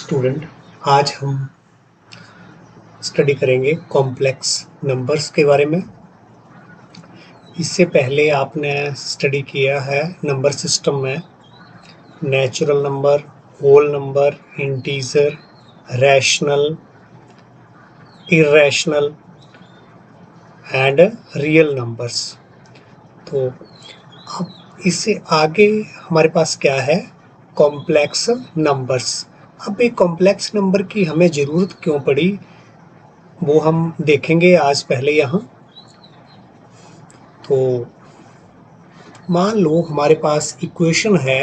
Student, आज हम study करेंगे कॉम्प्लेक्स नंबर्स के बारे में। इससे पहले आपने स्टडी किया है नंबर सिस्टम में natural number, whole number, integer, rational, irrational and real numbers. तो अब इससे आगे हमारे पास क्या है, कॉम्प्लेक्स नंबर्स। अब एक कॉम्प्लेक्स नंबर की हमें ज़रूरत क्यों पड़ी वो हम देखेंगे आज पहले यहाँ। तो मान लो हमारे पास इक्वेशन है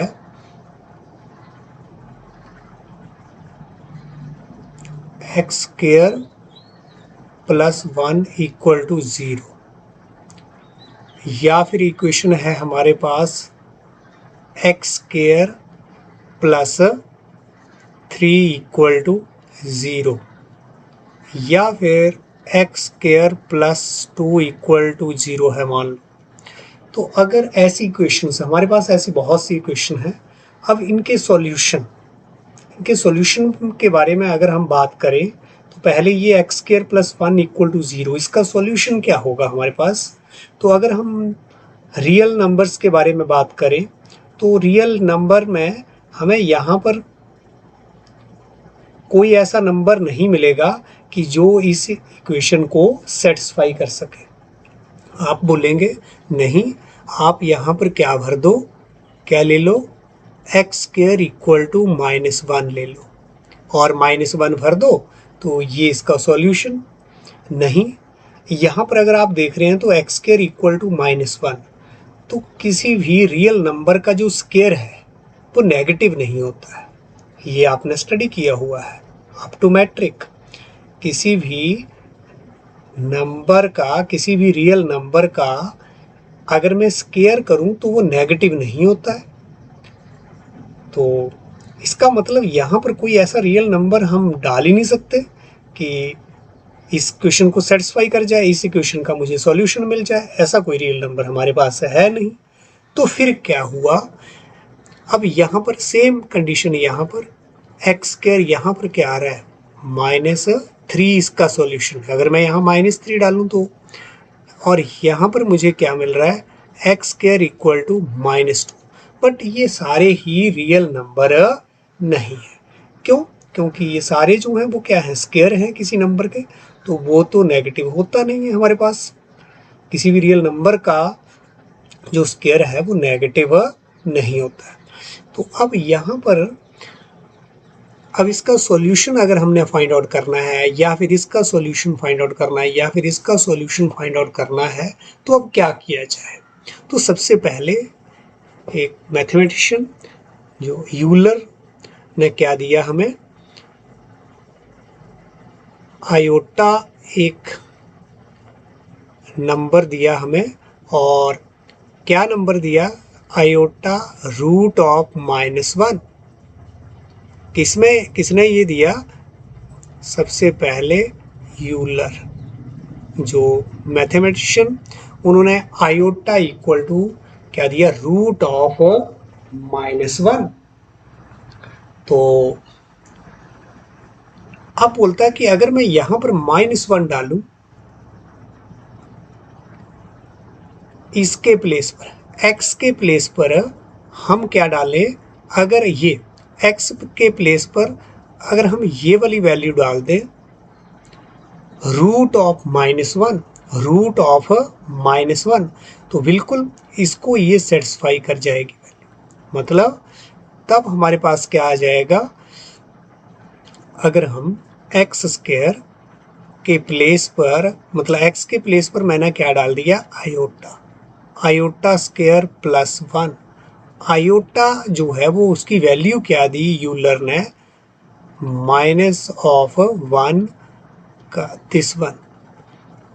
x square plus 1 equal to 0, या फिर इक्वेशन है हमारे पास X square plus 3 equal to 0, या फिर X square plus 2 equal to 0 है मान लो। तो अगर ऐसी इक्वेशंस हमारे पास, ऐसी बहुत सी इक्वेशन हैं। अब इनके सॉल्यूशन के बारे में अगर हम बात करें तो पहले ये x square plus 1 equal to 0, इसका सॉल्यूशन क्या होगा हमारे पास। तो अगर हम रियल नंबर्स के बारे में बात करें तो रियल नंबर में हमें यहाँ पर कोई ऐसा नंबर नहीं मिलेगा कि जो इस इक्वेशन को सेटिस्फाई कर सके। आप बोलेंगे नहीं, आप यहाँ पर क्या भर दो, क्या ले लो, एक्स स्क्वायर इक्वल टू -1 ले लो और -1 भर दो तो ये इसका सॉल्यूशन। नहीं, यहाँ पर अगर आप देख रहे हैं तो एक्स स्क्वायर इक्वल टू -1, तो किसी भी रियल नंबर का जो स्क्वायर है वो नेगेटिव नहीं होता है। ये आपने स्टडी किया हुआ है अप टू मैट्रिक। किसी भी नंबर का, किसी भी रियल नंबर का अगर मैं स्क्वायर करूं तो वो नेगेटिव नहीं होता है। तो इसका मतलब यहाँ पर कोई ऐसा रियल नंबर हम डाल ही नहीं सकते कि इस क्वेश्चन को सेटिस्फाई कर जाए, इस इक्वेशन का मुझे सॉल्यूशन मिल जाए। ऐसा कोई रियल नंबर हमारे पास है नहीं। तो फिर क्या हुआ, अब यहाँ पर सेम कंडीशन, यहाँ पर एक्स स्क्वायर, यहाँ पर क्या आ रहा है -3, इसका सॉल्यूशन है। अगर मैं यहाँ -3 डालूँ तो, और यहाँ पर मुझे क्या मिल रहा है, x square equal to -2। But ये सारे ही रियल नंबर नहीं है। क्यों? क्योंकि ये सारे जो हैं वो क्या है, स्क्वायर हैं किसी नंबर के, तो वो तो नेगेटिव होता नहीं है हमारे पास। किसी भी रियल नंबर का जो स्क्वायर है वो नेगेटिव नहीं होता है। तो अब यहाँ पर, अब इसका सॉल्यूशन अगर हमने फाइंड आउट करना है, या फिर इसका सॉल्यूशन फाइंड आउट करना है, या फिर इसका सॉल्यूशन फाइंड आउट करना है, तो अब क्या किया जाए। तो सबसे पहले एक मैथमेटिशियन जो यूलर ने क्या दिया हमें, आयोटा एक नंबर दिया हमें, और क्या नंबर दिया, आयोटा रूट ऑफ -1। किसने ये दिया, सबसे पहले यूलर जो मैथमेटिशियन, उन्होंने आयोटा इक्वल टू क्या दिया, रूट ऑफ -1। तो अब बोलता है कि अगर मैं यहां पर -1 डालूं इसके प्लेस पर, x के प्लेस पर हम क्या डालें, अगर ये x के प्लेस पर अगर हम ये वाली वैल्यू डाल दें, रूट ऑफ -1, रूट ऑफ -1, तो बिल्कुल इसको ये सेटिस्फाई कर जाएगी वैल्यू। मतलब तब हमारे पास क्या आ जाएगा, अगर हम एक्स स्क्वायर के प्लेस पर, मतलब x के प्लेस पर मैंने क्या डाल दिया, आयोटा स्क्वायर प्लस 1। आयोटा जो है वो उसकी वैल्यू क्या दी यूलर ने, -1 का दिस 1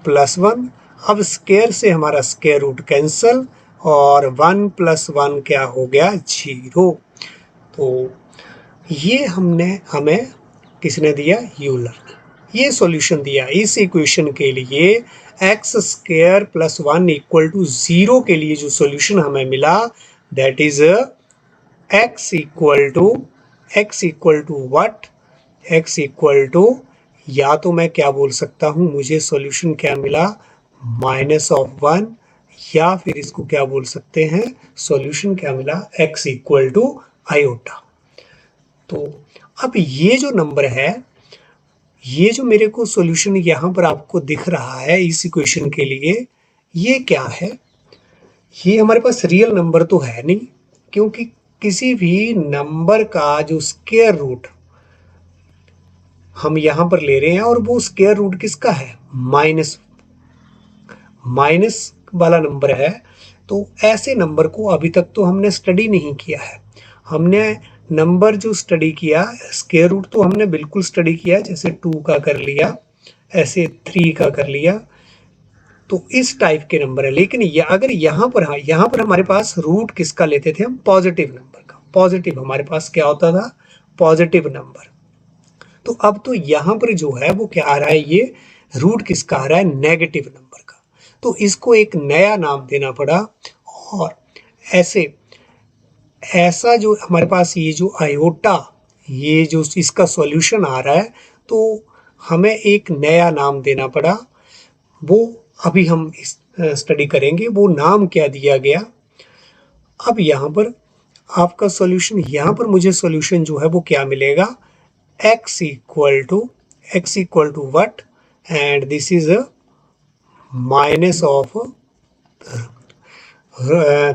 प्लस 1। अब स्क्वायर से हमारा स्क्वायर रूट कैंसल, और 1 + 1 क्या हो गया, 0। तो ये हमें किसने दिया, यूलर ने ये सॉल्यूशन दिया इस इक्वेशन के लिए। X square plus 1 equal to 0 के लिए जो सॉल्यूशन हमें मिला, that is x equal to what, x equal to, या तो मैं क्या बोल सकता हूँ, मुझे सॉल्यूशन क्या मिला, -1, या फिर इसको क्या बोल सकते हैं, सॉल्यूशन क्या मिला, x इक्वल टू आयोटा। तो अब ये जो नंबर है, ये जो मेरे को सॉल्यूशन यहाँ पर आपको दिख रहा है इस इक्वेशन के लिए, ये क्या है, ये हमारे पास रियल नंबर तो है नहीं, क्योंकि किसी भी नंबर का जो स्क्वायर रूट हम यहां पर ले रहे हैं, और वो स्क्वायर रूट किसका है, माइनस माइनस वाला नंबर है। तो ऐसे नंबर को अभी तक तो हमने स्टडी नहीं किया है। हमने नंबर जो स्टडी किया, स्क्वायर रूट तो हमने बिल्कुल स्टडी किया, जैसे 2 का कर लिया, ऐसे 3 का कर लिया, तो इस टाइप के नंबर है। लेकिन अगर यहाँ पर, हाँ, यहाँ पर हमारे पास रूट किसका लेते थे हम, पॉजिटिव नंबर का। पॉजिटिव हमारे पास क्या होता था, पॉजिटिव नंबर। तो अब तो यहाँ पर जो है वो क्या आ रहा है, ये रूट किसका आ रहा है, नेगेटिव नंबर का। तो इसको एक नया नाम देना पड़ा, और ऐसा जो हमारे पास ये जो आयोटा, ये जो इसका सॉल्यूशन आ रहा है, तो हमें एक नया नाम देना पड़ा। वो अभी हम स्टडी करेंगे, वो नाम क्या दिया गया। अब यहाँ पर आपका सॉल्यूशन, यहाँ पर मुझे सॉल्यूशन जो है वो क्या मिलेगा, x equal to what, and this is a minus of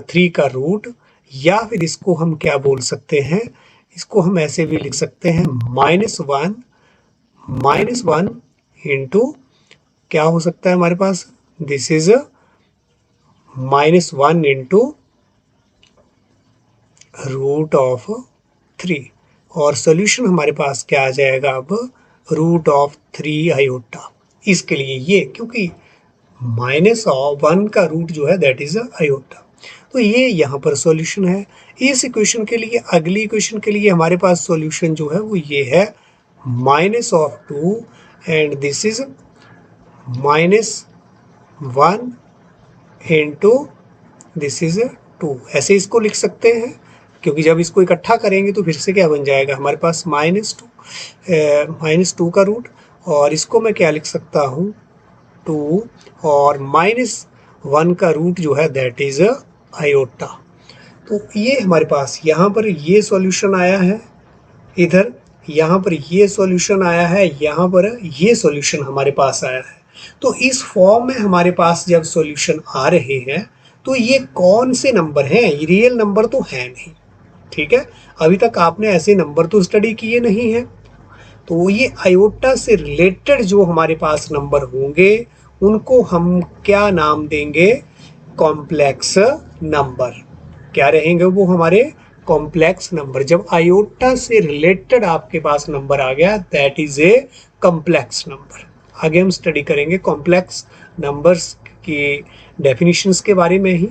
3 का रूट, या फिर इसको हम क्या बोल सकते हैं, इसको हम ऐसे भी लिख सकते हैं, -1 इंटू क्या हो सकता है हमारे पास, this is -1 into root of 3, और सोल्यूशन हमारे पास क्या आ जाएगा अब, रूट ऑफ 3 आयोटा। इसके लिए ये, क्योंकि -1 का रूट जो है दैट इज आयोटा, तो ये यहाँ पर सॉल्यूशन है इस इक्वेशन के लिए। अगली इक्वेशन के लिए हमारे पास सॉल्यूशन जो है वो ये है, -2, and this is -1 into this is 2, ऐसे इसको लिख सकते हैं, क्योंकि जब इसको इकट्ठा करेंगे तो फिर से क्या बन जाएगा हमारे पास, -2 का रूट, और इसको मैं क्या लिख सकता हूँ, 2, और -1 का रूट जो है दैट इज आयोटा। तो ये हमारे पास यहाँ पर ये सॉल्यूशन आया है, इधर यहाँ पर ये सॉल्यूशन आया है, यहाँ पर ये सॉल्यूशन हमारे पास आया है। तो इस फॉर्म में हमारे पास जब सॉल्यूशन आ रहे हैं, तो ये कौन से नंबर हैं, रियल नंबर तो है नहीं, ठीक है। अभी तक आपने ऐसे नंबर तो स्टडी किए नहीं है, तो ये आयोटा से रिलेटेड जो हमारे पास नंबर होंगे, उनको हम क्या नाम देंगे, कॉम्प्लेक्स नंबर। क्या रहेंगे वो हमारे, कॉम्प्लेक्स नंबर। जब आयोटा से रिलेटेड आपके पास नंबर आ गया, that is a complex number. आगे हम स्टडी करेंगे कॉम्प्लेक्स नंबर्स की डेफिनेशंस के बारे में ही।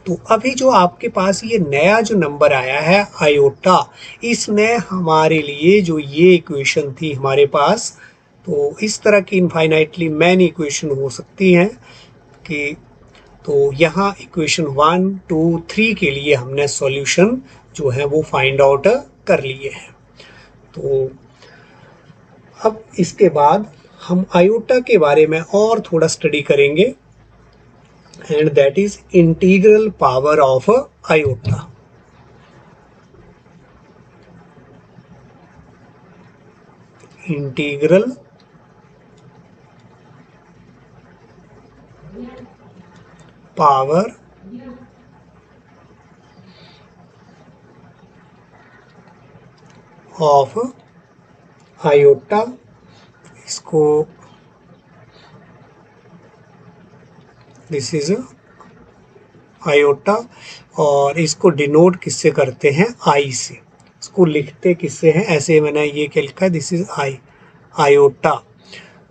तो अभी जो आपके पास ये नया जो नंबर आया है आयोटा, इसने हमारे लिए जो ये इक्वेशन थी हमारे पास, तो इस तरह की इनफाइनाइटली मैनी इक्वेशन हो सकती हैं कि, तो यहाँ इक्वेशन 1, 2, 3 के लिए हमने सॉल्यूशन जो है वो फाइंड आउट कर लिए हैं। तो अब इसके बाद हम आयोटा के बारे में और थोड़ा स्टडी करेंगे, and that is integral power of iota. Integral power of iota, इसको दिस इज आयोटा, और इसको डिनोट किससे करते हैं, आई से। इसको लिखते किससे हैं, ऐसे मैंने ये क्या लिखा है, दिस इज आयोटा,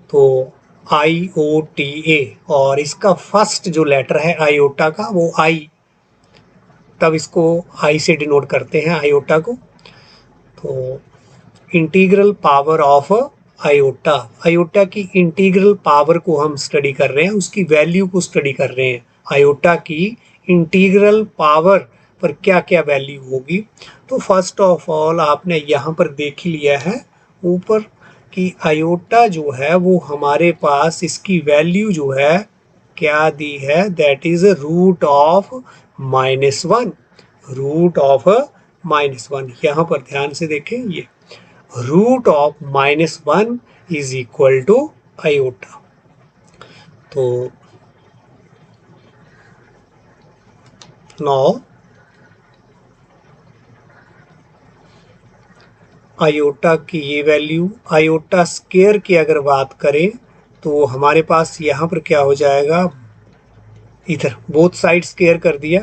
तो IOTA, और इसका फर्स्ट जो लेटर है आयोटा का वो आई, तब इसको आई से डिनोट करते हैं आयोटा को। तो integral power of iota, iota की इंटीग्रल पावर को हम स्टडी कर रहे हैं, उसकी वैल्यू को स्टडी कर रहे हैं, आयोटा की इंटीग्रल पावर पर क्या क्या वैल्यू होगी। तो फर्स्ट ऑफ ऑल आपने यहाँ पर देख ही लिया है, ऊपर की आयोटा जो है वो हमारे पास इसकी वैल्यू जो है क्या दी है, that is root of -1, root of -1। यहाँ पर ध्यान से देखें, ये root of -1 is equal to iota. तो नाउ आयोटा की ये वैल्यू, आयोटा स्केयर की अगर बात करें तो हमारे पास यहाँ पर क्या हो जाएगा, इधर बोथ साइड स्केयर कर दिया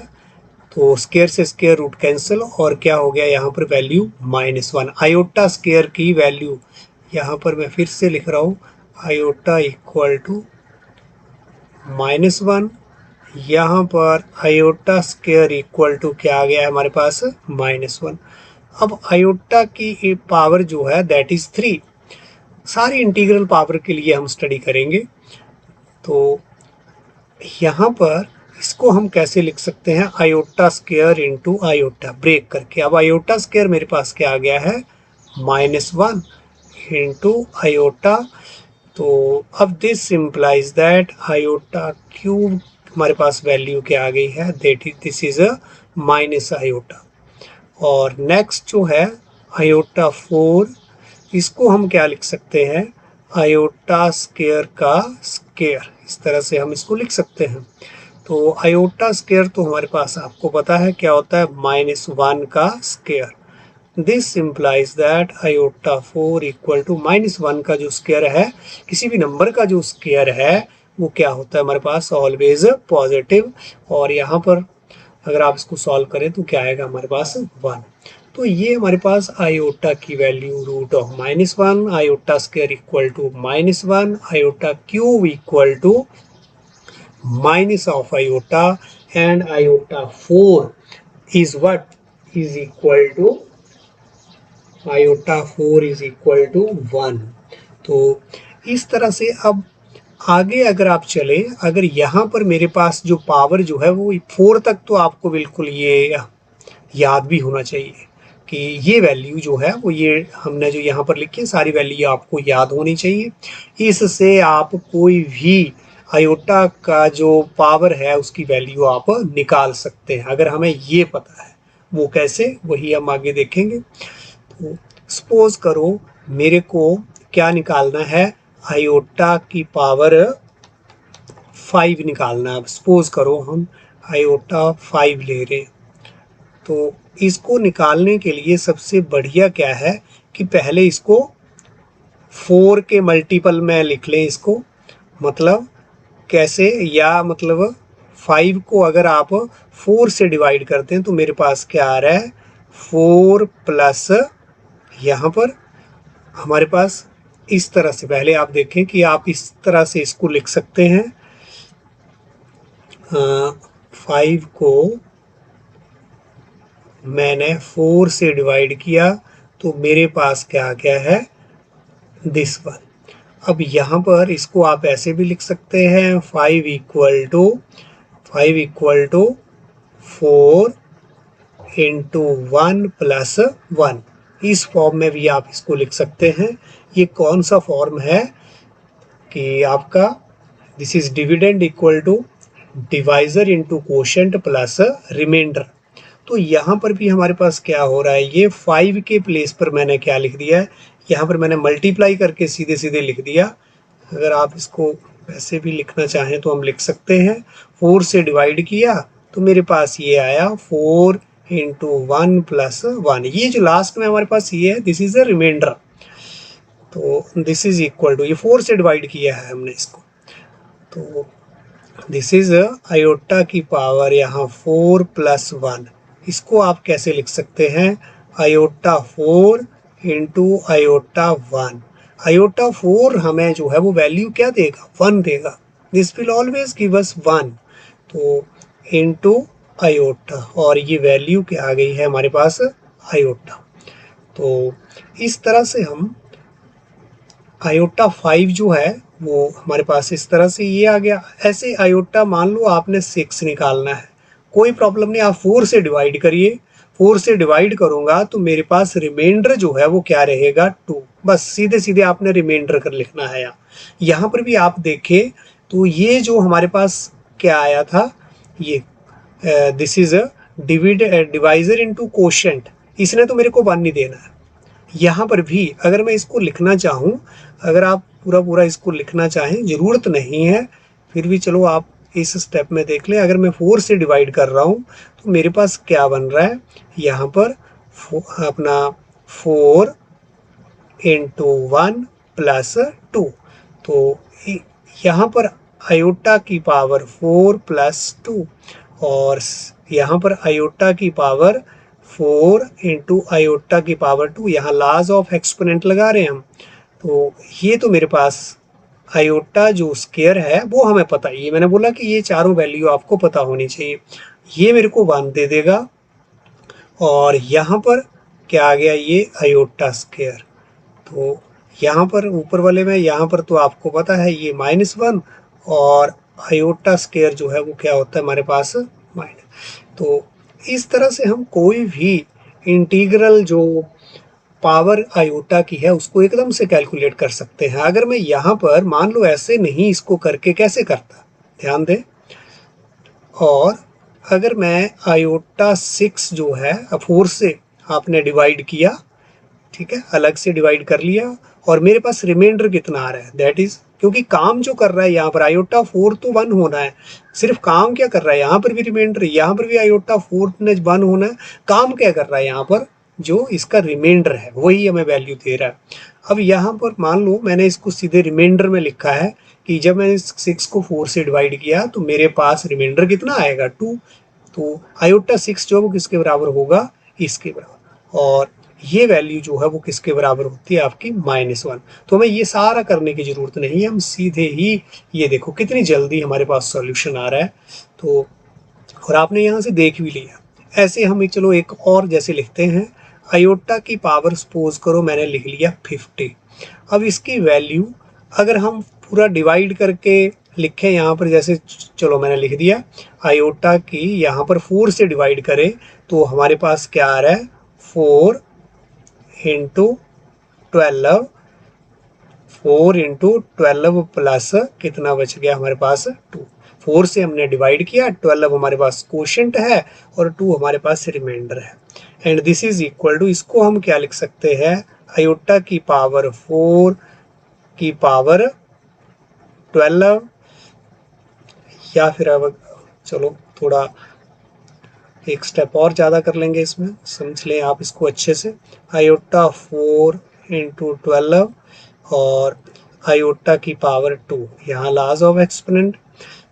तो स्केयर से स्केयर रूट कैंसिल, और क्या हो गया यहाँ पर वैल्यू -1। आयोटा स्केयर की वैल्यू यहाँ पर मैं फिर से लिख रहा हूँ, आयोटा इक्वल टू -1, यहाँ पर आयोटा स्केयर इक्वल टू क्या आ गया है हमारे पास, -1। अब आयोटा की पावर जो है दैट इज 3। सारी इंटीग्रल पावर के लिए हम स्टडी करेंगे। तो यहाँ पर इसको हम कैसे लिख सकते हैं, iota square into iota break करके। अब आयोटा स्केयर मेरे पास क्या आ गया है, -1 इंटू आयोटा। तो अब this implies that iota cube हमारे पास वैल्यू क्या आ गई है, this is a minus iota. और नेक्स्ट जो है आयोटा 4, इसको हम क्या लिख सकते हैं, आयोटा स्केयर का स्केयर, इस तरह से हम इसको लिख सकते हैं। तो आयोटा स्केयर तो हमारे पास आपको पता है क्या होता है, -1 का स्केयर। This implies that iota 4 equal to -1 का जो स्केयर है, किसी भी नंबर का जो स्केयर है वो क्या होता है हमारे पास, ऑलवेज पॉजिटिव। और यहाँ पर अगर आप इसको सॉल्व करें तो क्या आएगा हमारे पास 1। तो ये हमारे पास आयोटा की value root of -1, iota square equal to -1, iota cube equal to minus of iota, and iota 4 is what is equal to, iota 4 is equal to 1। तो इस तरह से अब आगे अगर आप चले, अगर यहाँ पर मेरे पास जो पावर जो है वो 4 तक, तो आपको बिल्कुल ये याद भी होना चाहिए कि ये वैल्यू जो है वो ये हमने जो यहाँ पर लिखी है सारी वैल्यू आपको याद होनी चाहिए। इससे आप कोई भी आयोटा का जो पावर है उसकी वैल्यू आप निकाल सकते हैं, अगर हमें ये पता है। वो कैसे, वही हम आगे देखेंगे। तो सपोज करो मेरे को क्या निकालना है, आयोटा की पावर 5 निकालना है। सपोज करो हम आयोटा 5 ले रहे, तो इसको निकालने के लिए सबसे बढ़िया क्या है कि पहले इसको 4 के मल्टीपल में लिख लें इसको। मतलब कैसे, या मतलब 5 को अगर आप 4 से डिवाइड करते हैं तो मेरे पास क्या आ रहा है, 4 प्लस यहाँ पर हमारे पास इस तरह से, पहले आप देखें कि आप इस तरह से इसको लिख सकते हैं, 5 को मैंने 4 से डिवाइड किया तो मेरे पास क्या आ गया है, दिस वन। अब यहाँ पर इसको आप ऐसे भी लिख सकते हैं, 5 इक्वल टू 4 इंटू 1 प्लस 1। इस फॉर्म में भी आप इसको लिख सकते हैं। ये कौन सा फॉर्म है कि आपका, this is dividend equal to divisor into quotient plus remainder. तो यहाँ पर भी हमारे पास क्या हो रहा है, ये 5 के प्लेस पर मैंने क्या लिख दिया है, यहाँ पर मैंने मल्टीप्लाई करके सीधे सीधे लिख दिया। अगर आप इसको वैसे भी लिखना चाहें तो हम लिख सकते हैं, 4 से डिवाइड किया तो मेरे पास ये आया 4 इंटू 1 प्लस 1। ये जो लास्ट में हमारे पास ये है, दिस इज अ रिमाइंडर। तो दिस इज इक्वल टू, ये 4 से डिवाइड किया है हमने इसको, तो दिस इज आयोटा की पावर यहाँ 4 प्लस 1। इसको आप कैसे लिख सकते हैं, आयोटा 4 इंटू आयोटा 1। आयोटा 4 हमें जो है वो वैल्यू क्या देगा, 1 देगा। This will always give us 1। तो इंटू आयोटा, और ये वैल्यू क्या आ गई है हमारे पास, आयोटा। तो इस तरह से हम आयोटा 5 जो है वो हमारे पास इस तरह से ये आ गया। ऐसे आयोटा मान लो आपने 6 निकालना है, कोई प्रॉब्लम नहीं, आप 4 से डिवाइड करिए, 4 से डिवाइड करूंगा तो मेरे पास रिमाइंडर जो है वो क्या रहेगा 2। बस सीधे सीधे आपने रिमाइंडर कर लिखना है। यहाँ पर भी आप देखें तो ये जो हमारे पास क्या आया था, ये this is a divisor into quotient, इसने तो मेरे को 1 नहीं देना है। यहाँ पर भी अगर मैं इसको लिखना चाहूँ, अगर आप पूरा पूरा इसको लिखना चाहें, ज़रूरत नहीं है, फिर भी चलो आप इस स्टेप में देख लें। अगर मैं 4 से डिवाइड कर रहा हूँ तो मेरे पास क्या बन रहा है, यहाँ पर अपना 4 इंटू 1 प्लस 2, तो यहाँ पर आयोटा की पावर 4 प्लस 2 और यहाँ पर आयोटा की पावर 4 इंटू आयोटा की पावर 2, यहाँ लाज ऑफ एक्सपोनेंट लगा रहे हैं हम। तो ये तो मेरे पास आयोटा जो स्केयर है वो हमें पता है, ये मैंने बोला कि ये चारों वैल्यू आपको पता होनी चाहिए। ये मेरे को 1 दे देगा और यहाँ पर क्या आ गया, ये आयोटा स्केयर। तो यहाँ पर ऊपर वाले में, यहाँ पर तो आपको पता है ये -1 और आयोटा स्केयर जो है वो क्या होता है हमारे पास माइनस। तो इस तरह से हम कोई भी इंटीग्रल जो पावर आयोटा की है उसको एकदम से कैलकुलेट कर सकते हैं। अगर मैं यहाँ पर मान लो ऐसे नहीं इसको करके कैसे करता, ध्यान दें। और अगर मैं आयोटा 6 जो है 4 से आपने डिवाइड किया, ठीक है, अलग से डिवाइड कर लिया और मेरे पास रिमाइंडर कितना आ रहा है, दैट इज, क्योंकि काम जो कर रहा है यहाँ पर आयोटा 4 तो 1 होना है, सिर्फ काम क्या कर रहा है, यहाँ पर भी रिमाइंडर, यहाँ पर भी आयोटा 4 ने 1 होना है। काम क्या कर रहा है यहाँ पर, जो इसका रिमाइंडर है वही हमें वैल्यू दे रहा है। अब यहाँ पर मान लो मैंने इसको सीधे रिमाइंडर में लिखा है कि जब मैंने 6 को 4 से डिवाइड किया तो मेरे पास रिमाइंडर कितना आएगा 2। तो आयोटा 6 जो है वो किसके बराबर होगा, इसके बराबर। और ये वैल्यू जो है वो किसके बराबर होती है, आपकी -1। तो हमें ये सारा करने की ज़रूरत नहीं है, हम सीधे ही ये देखो कितनी जल्दी हमारे पास सॉल्यूशन आ रहा है। तो और आपने यहाँ से देख भी लिया। ऐसे हम चलो एक और जैसे लिखते हैं, आयोटा की पावर सपोज करो मैंने लिख लिया 50। अब इसकी वैल्यू अगर हम पूरा डिवाइड करके लिखें यहाँ पर, जैसे चलो मैंने लिख दिया आयोटा की यहाँ पर 4 से डिवाइड करें तो हमारे पास क्या आ रहा है, 4 इंटू 12, 4 इंटू 12 प्लस कितना बच गया हमारे पास 2। 4 से हमने डिवाइड किया, 12 हमारे पास कोशेंट है और 2 हमारे पास रिमाइंडर है। And this is equal to, इसको हम क्या लिख सकते हैं, आयोटा की पावर 4 की पावर 12, या फिर अब चलो थोड़ा एक स्टेप और ज़्यादा कर लेंगे, इसमें समझ लें आप इसको अच्छे से। आयोटा 4 इंटू 12 और आयोटा की पावर 2, यहाँ लाज ऑफ एक्सपोनेंट।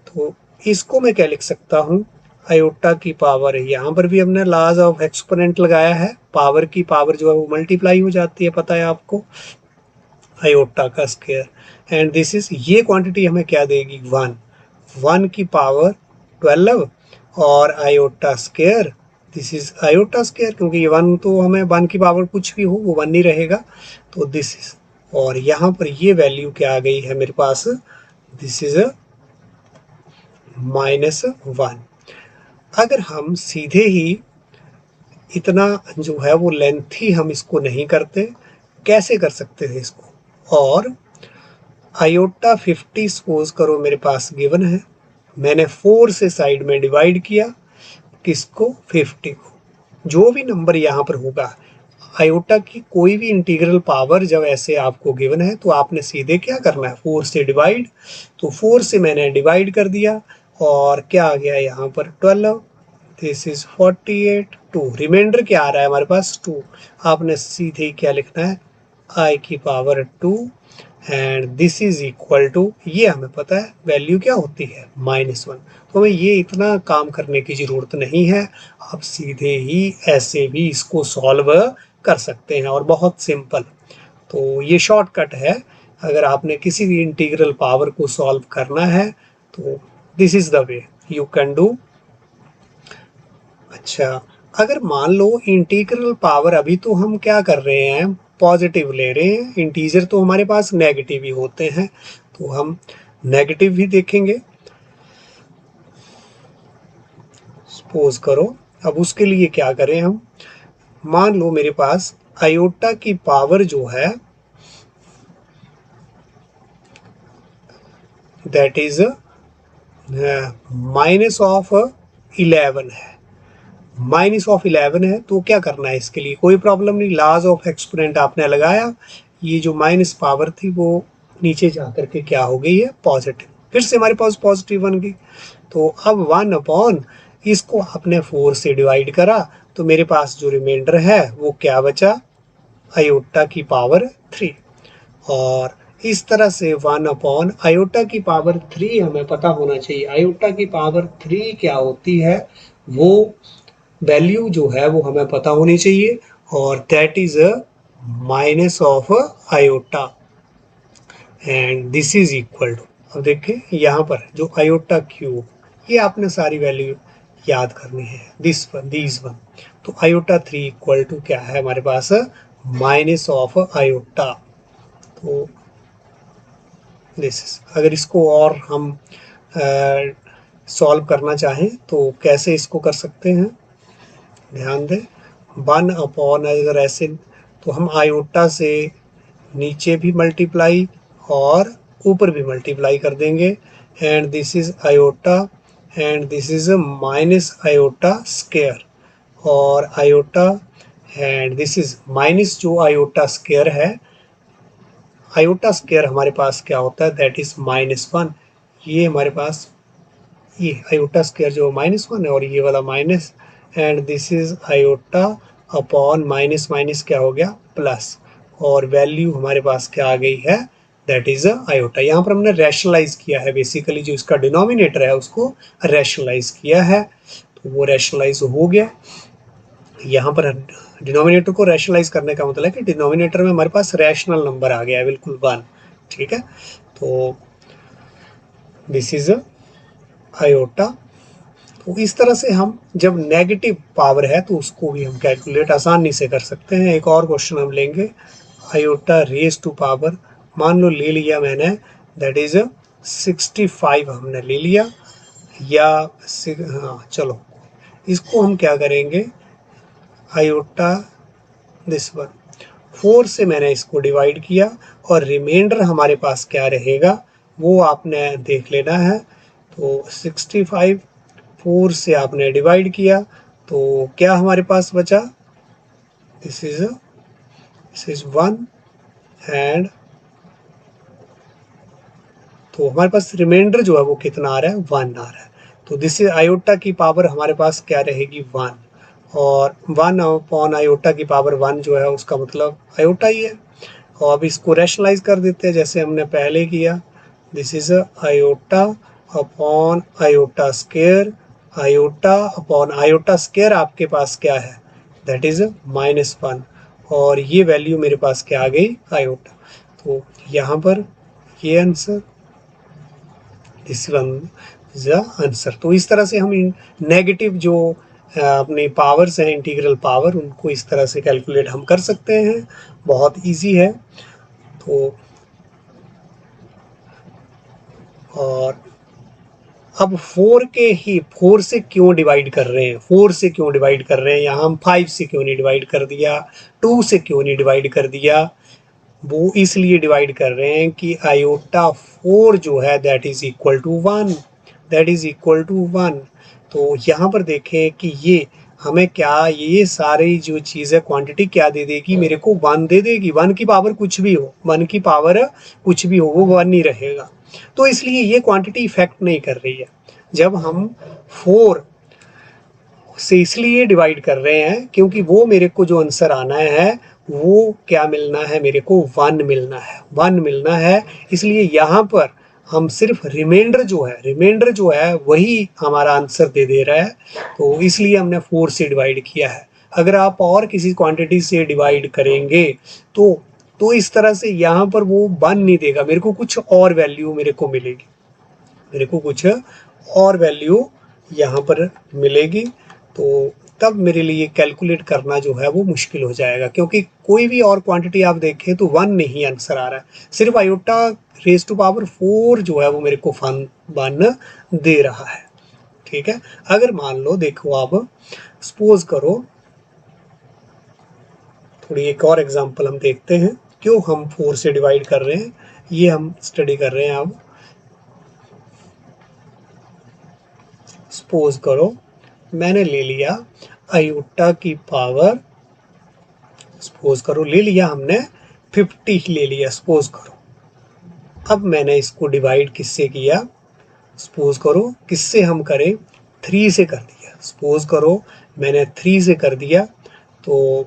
तो इसको मैं क्या लिख सकता हूँ, आयोटा की पावर, यहाँ पर भी हमने लाज ऑफ एक्सपोनेंट लगाया है, पावर की पावर जो है वो मल्टीप्लाई हो जाती है, पता है आपको, आयोटा का स्क्वायर। एंड दिस इज, ये क्वांटिटी हमें क्या देगी 1, 1 की पावर 12 और iota square, this is iota square, क्योंकि ये 1 तो हमें 1 की पावर कुछ भी हो वो 1 ही रहेगा। तो दिस इज, और यहाँ पर ये वैल्यू क्या आ गई है मेरे पास, दिस इज -1। अगर हम सीधे ही इतना जो है वो लेंथी हम इसको नहीं करते, कैसे कर सकते थे इसको, और आयोटा 50 सपोज करो मेरे पास गिवन है, मैंने 4 से साइड में डिवाइड किया, किसको, 50 को। जो भी नंबर यहाँ पर होगा, आयोटा की कोई भी इंटीग्रल पावर जब ऐसे आपको गिवन है तो आपने सीधे क्या करना है, 4 से डिवाइड। तो 4 से मैंने डिवाइड कर दिया और क्या आ गया यहाँ पर 12, दिस इज 48, 2 रिमाइंडर क्या आ रहा है हमारे पास 2। आपने सीधे क्या लिखना है, आई की power 2 and this is equal to, ये हमें पता है वैल्यू क्या होती है -1। तो हमें ये इतना काम करने की ज़रूरत नहीं है, आप सीधे ही ऐसे भी इसको सॉल्व कर सकते हैं और बहुत सिंपल। तो ये शॉर्टकट है, अगर आपने किसी भी इंटीग्रल पावर को सॉल्व करना है तो this is the way you can do. अच्छा, अगर मान लो इंटीग्रल पावर, अभी तो हम क्या कर रहे हैं, पॉजिटिव ले रहे हैं, इंटीजर तो हमारे पास नेगेटिव ही होते हैं, तो हम नेगेटिव भी देखेंगे। सपोज करो, अब उसके लिए क्या करें हम, मान लो मेरे पास आयोटा की पावर जो है दैट इज -11 है, -11 है। तो क्या करना है इसके लिए, कोई प्रॉब्लम नहीं, लॉज ऑफ एक्सपोनेंट आपने लगाया, ये जो माइनस पावर थी वो नीचे जा करके क्या हो गई है, पॉजिटिव, फिर से हमारे पास पॉजिटिव बन गई। तो अब 1 अपॉन इसको आपने 4 से डिवाइड करा, तो मेरे पास जो रिमाइंडर है वो क्या बचा, आयोटा की पावर 3। और इस तरह से 1 अपॉन आयोटा की पावर 3 हमें पता होना चाहिए। आयोटा की पावर 3 क्या होती है, वो वैल्यू जो है वो हमें पता होनी चाहिए, और that is minus of iota, and this is equal to, अब देखिए यहाँ पर जो आयोटा क्यूब, ये आपने सारी वैल्यू याद करनी है, दिस वन। तो आयोटा 3 इक्वल टू क्या है हमारे पास, माइनस ऑफ आयोटा। तो दिस इज, अगर इसको और हम सॉल्व करना चाहें तो कैसे इसको कर सकते हैं, ध्यान दें। 1 अपॉन, अगर ऐसे तो हम आयोटा से नीचे भी मल्टीप्लाई और ऊपर भी मल्टीप्लाई कर देंगे, and this is iota and this is minus iota square, और iota and this is minus जो आयोटा स्क्वायर है, आयोटा स्क्वायर हमारे पास क्या होता है, दैट इज -1। ये हमारे पास ये आयोटा स्क्वायर जो -1 है, और ये वाला minus, and this is iota upon minus minus क्या हो गया, प्लस, और वैल्यू हमारे पास क्या आ गई है, दैट इज आयोटा। यहाँ पर हमने रैशनलाइज किया है, बेसिकली जो इसका डिनोमिनेटर है उसको रैशनलाइज किया है, तो वो रैशनलाइज हो गया। यहाँ पर डिनोमिनेटर को रैशनलाइज करने का मतलब है कि डिनोमिनेटर में हमारे पास रैशनल नंबर आ गया है, बिल्कुल 1, ठीक है। तो दिस इज आयोटा। तो इस तरह से हम जब नेगेटिव पावर है तो उसको भी हम कैलकुलेट आसानी से कर सकते हैं। एक और क्वेश्चन हम लेंगे, आयोटा रेज टू पावर, मान लो ले लिया मैंने, दैट इज 65 हमने ले लिया, या हाँ चलो इसको हम क्या करेंगे, आयोटा दिस वन 4 से मैंने इसको डिवाइड किया, और रिमाइंडर हमारे पास क्या रहेगा वो आपने देख लेना है। तो 65 4 से आपने डिवाइड किया, तो क्या हमारे पास बचा, दिस इज 1, एंड तो हमारे पास रिमाइंडर जो है वो कितना आ रहा है, 1 आ रहा है। तो दिस इज आयोटा की पावर हमारे पास क्या रहेगी, 1, और 1 अपॉन आयोटा की पावर 1 जो है उसका मतलब आयोटा ही है। और अब इसको रैशनलाइज कर देते हैं जैसे हमने पहले किया, this is iota upon iota square, iota upon iota square आपके पास क्या है, दैट इज -1, और ये वैल्यू मेरे पास क्या आ गई, आयोटा। तो यहाँ पर ये answer, this one is the answer. तो इस तरह से हम नेगेटिव जो अपने पावर्स हैं, इंटीग्रल पावर, उनको इस तरह से कैलकुलेट हम कर सकते हैं, बहुत इजी है। तो और अब 4 से क्यों डिवाइड कर रहे हैं, 4 से क्यों डिवाइड कर रहे हैं, यहाँ हम 5 से क्यों नहीं डिवाइड कर दिया, 2 से क्यों नहीं डिवाइड कर दिया, वो इसलिए डिवाइड कर रहे हैं कि आयोटा 4 जो है that is equal to 1, that is equal to 1। तो यहाँ पर देखें कि ये हमें क्या, ये सारी जो चीज़ है क्वांटिटी क्या दे देगी, मेरे को 1 दे देगी। 1 की पावर कुछ भी हो, 1 की पावर कुछ भी हो, वो 1 ही रहेगा। तो इसलिए ये क्वांटिटी इफेक्ट नहीं कर रही है। जब हम 4 से इसलिए डिवाइड कर रहे हैं क्योंकि वो मेरे को जो आंसर आना है वो क्या मिलना है, मेरे को 1 मिलना है, 1 मिलना है। इसलिए यहाँ पर हम सिर्फ रिमाइंडर जो है वही हमारा आंसर दे रहा है, तो इसलिए हमने 4 से डिवाइड किया है। अगर आप और किसी क्वांटिटी से डिवाइड करेंगे तो इस तरह से यहाँ पर वो 1 नहीं देगा, मेरे को कुछ और वैल्यू मेरे को मिलेगी, मेरे को कुछ और वैल्यू यहाँ पर मिलेगी। तो तब मेरे लिए कैलकुलेट करना जो है वो मुश्किल हो जाएगा, क्योंकि कोई भी और क्वांटिटी आप देखें तो 1 नहीं आंसर आ रहा है, सिर्फ आयोटा रेज टू पावर 4 जो है वो मेरे को 1 दे रहा है, ठीक है। अगर मान लो, देखो आप सपोज करो थोड़ी एक और एग्जांपल हम देखते हैं क्यों हम 4 से डिवाइड कर रहे हैं, ये हम स्टडी कर रहे हैं अब। सपोज करो मैंने ले लिया आयोटा की पावर, सपोज करो ले लिया हमने 50 ले लिया सपोज करो। अब मैंने इसको डिवाइड किससे किया, सपोज करो किससे हम करें, 3 से कर दिया। सपोज करो मैंने 3 से कर दिया, तो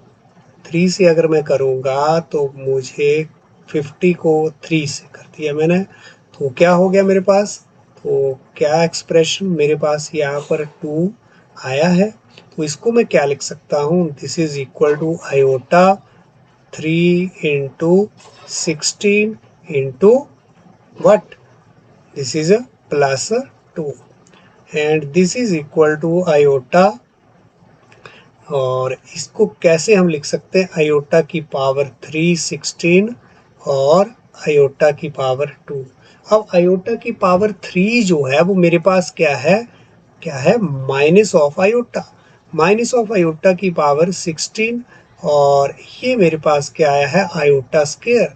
3 से अगर मैं करूँगा तो मुझे 50 को 3 से कर दिया मैंने, तो क्या हो गया मेरे पास, तो क्या एक्सप्रेशन मेरे पास यहाँ पर 2 आया है। तो इसको मैं क्या लिख सकता हूँ, this is equal to iota 3 into 16 into what, this is a plus 2 and this is equal to iota, और इसको कैसे हम लिख सकते हैं, आयोटा की पावर 3 16 और आयोटा की पावर 2। अब आयोटा की पावर 3 जो है वो मेरे पास क्या है, क्या है minus of iota, minus of iota की पावर 16, और ये मेरे पास क्या आया है आयोटा स्क्वायर।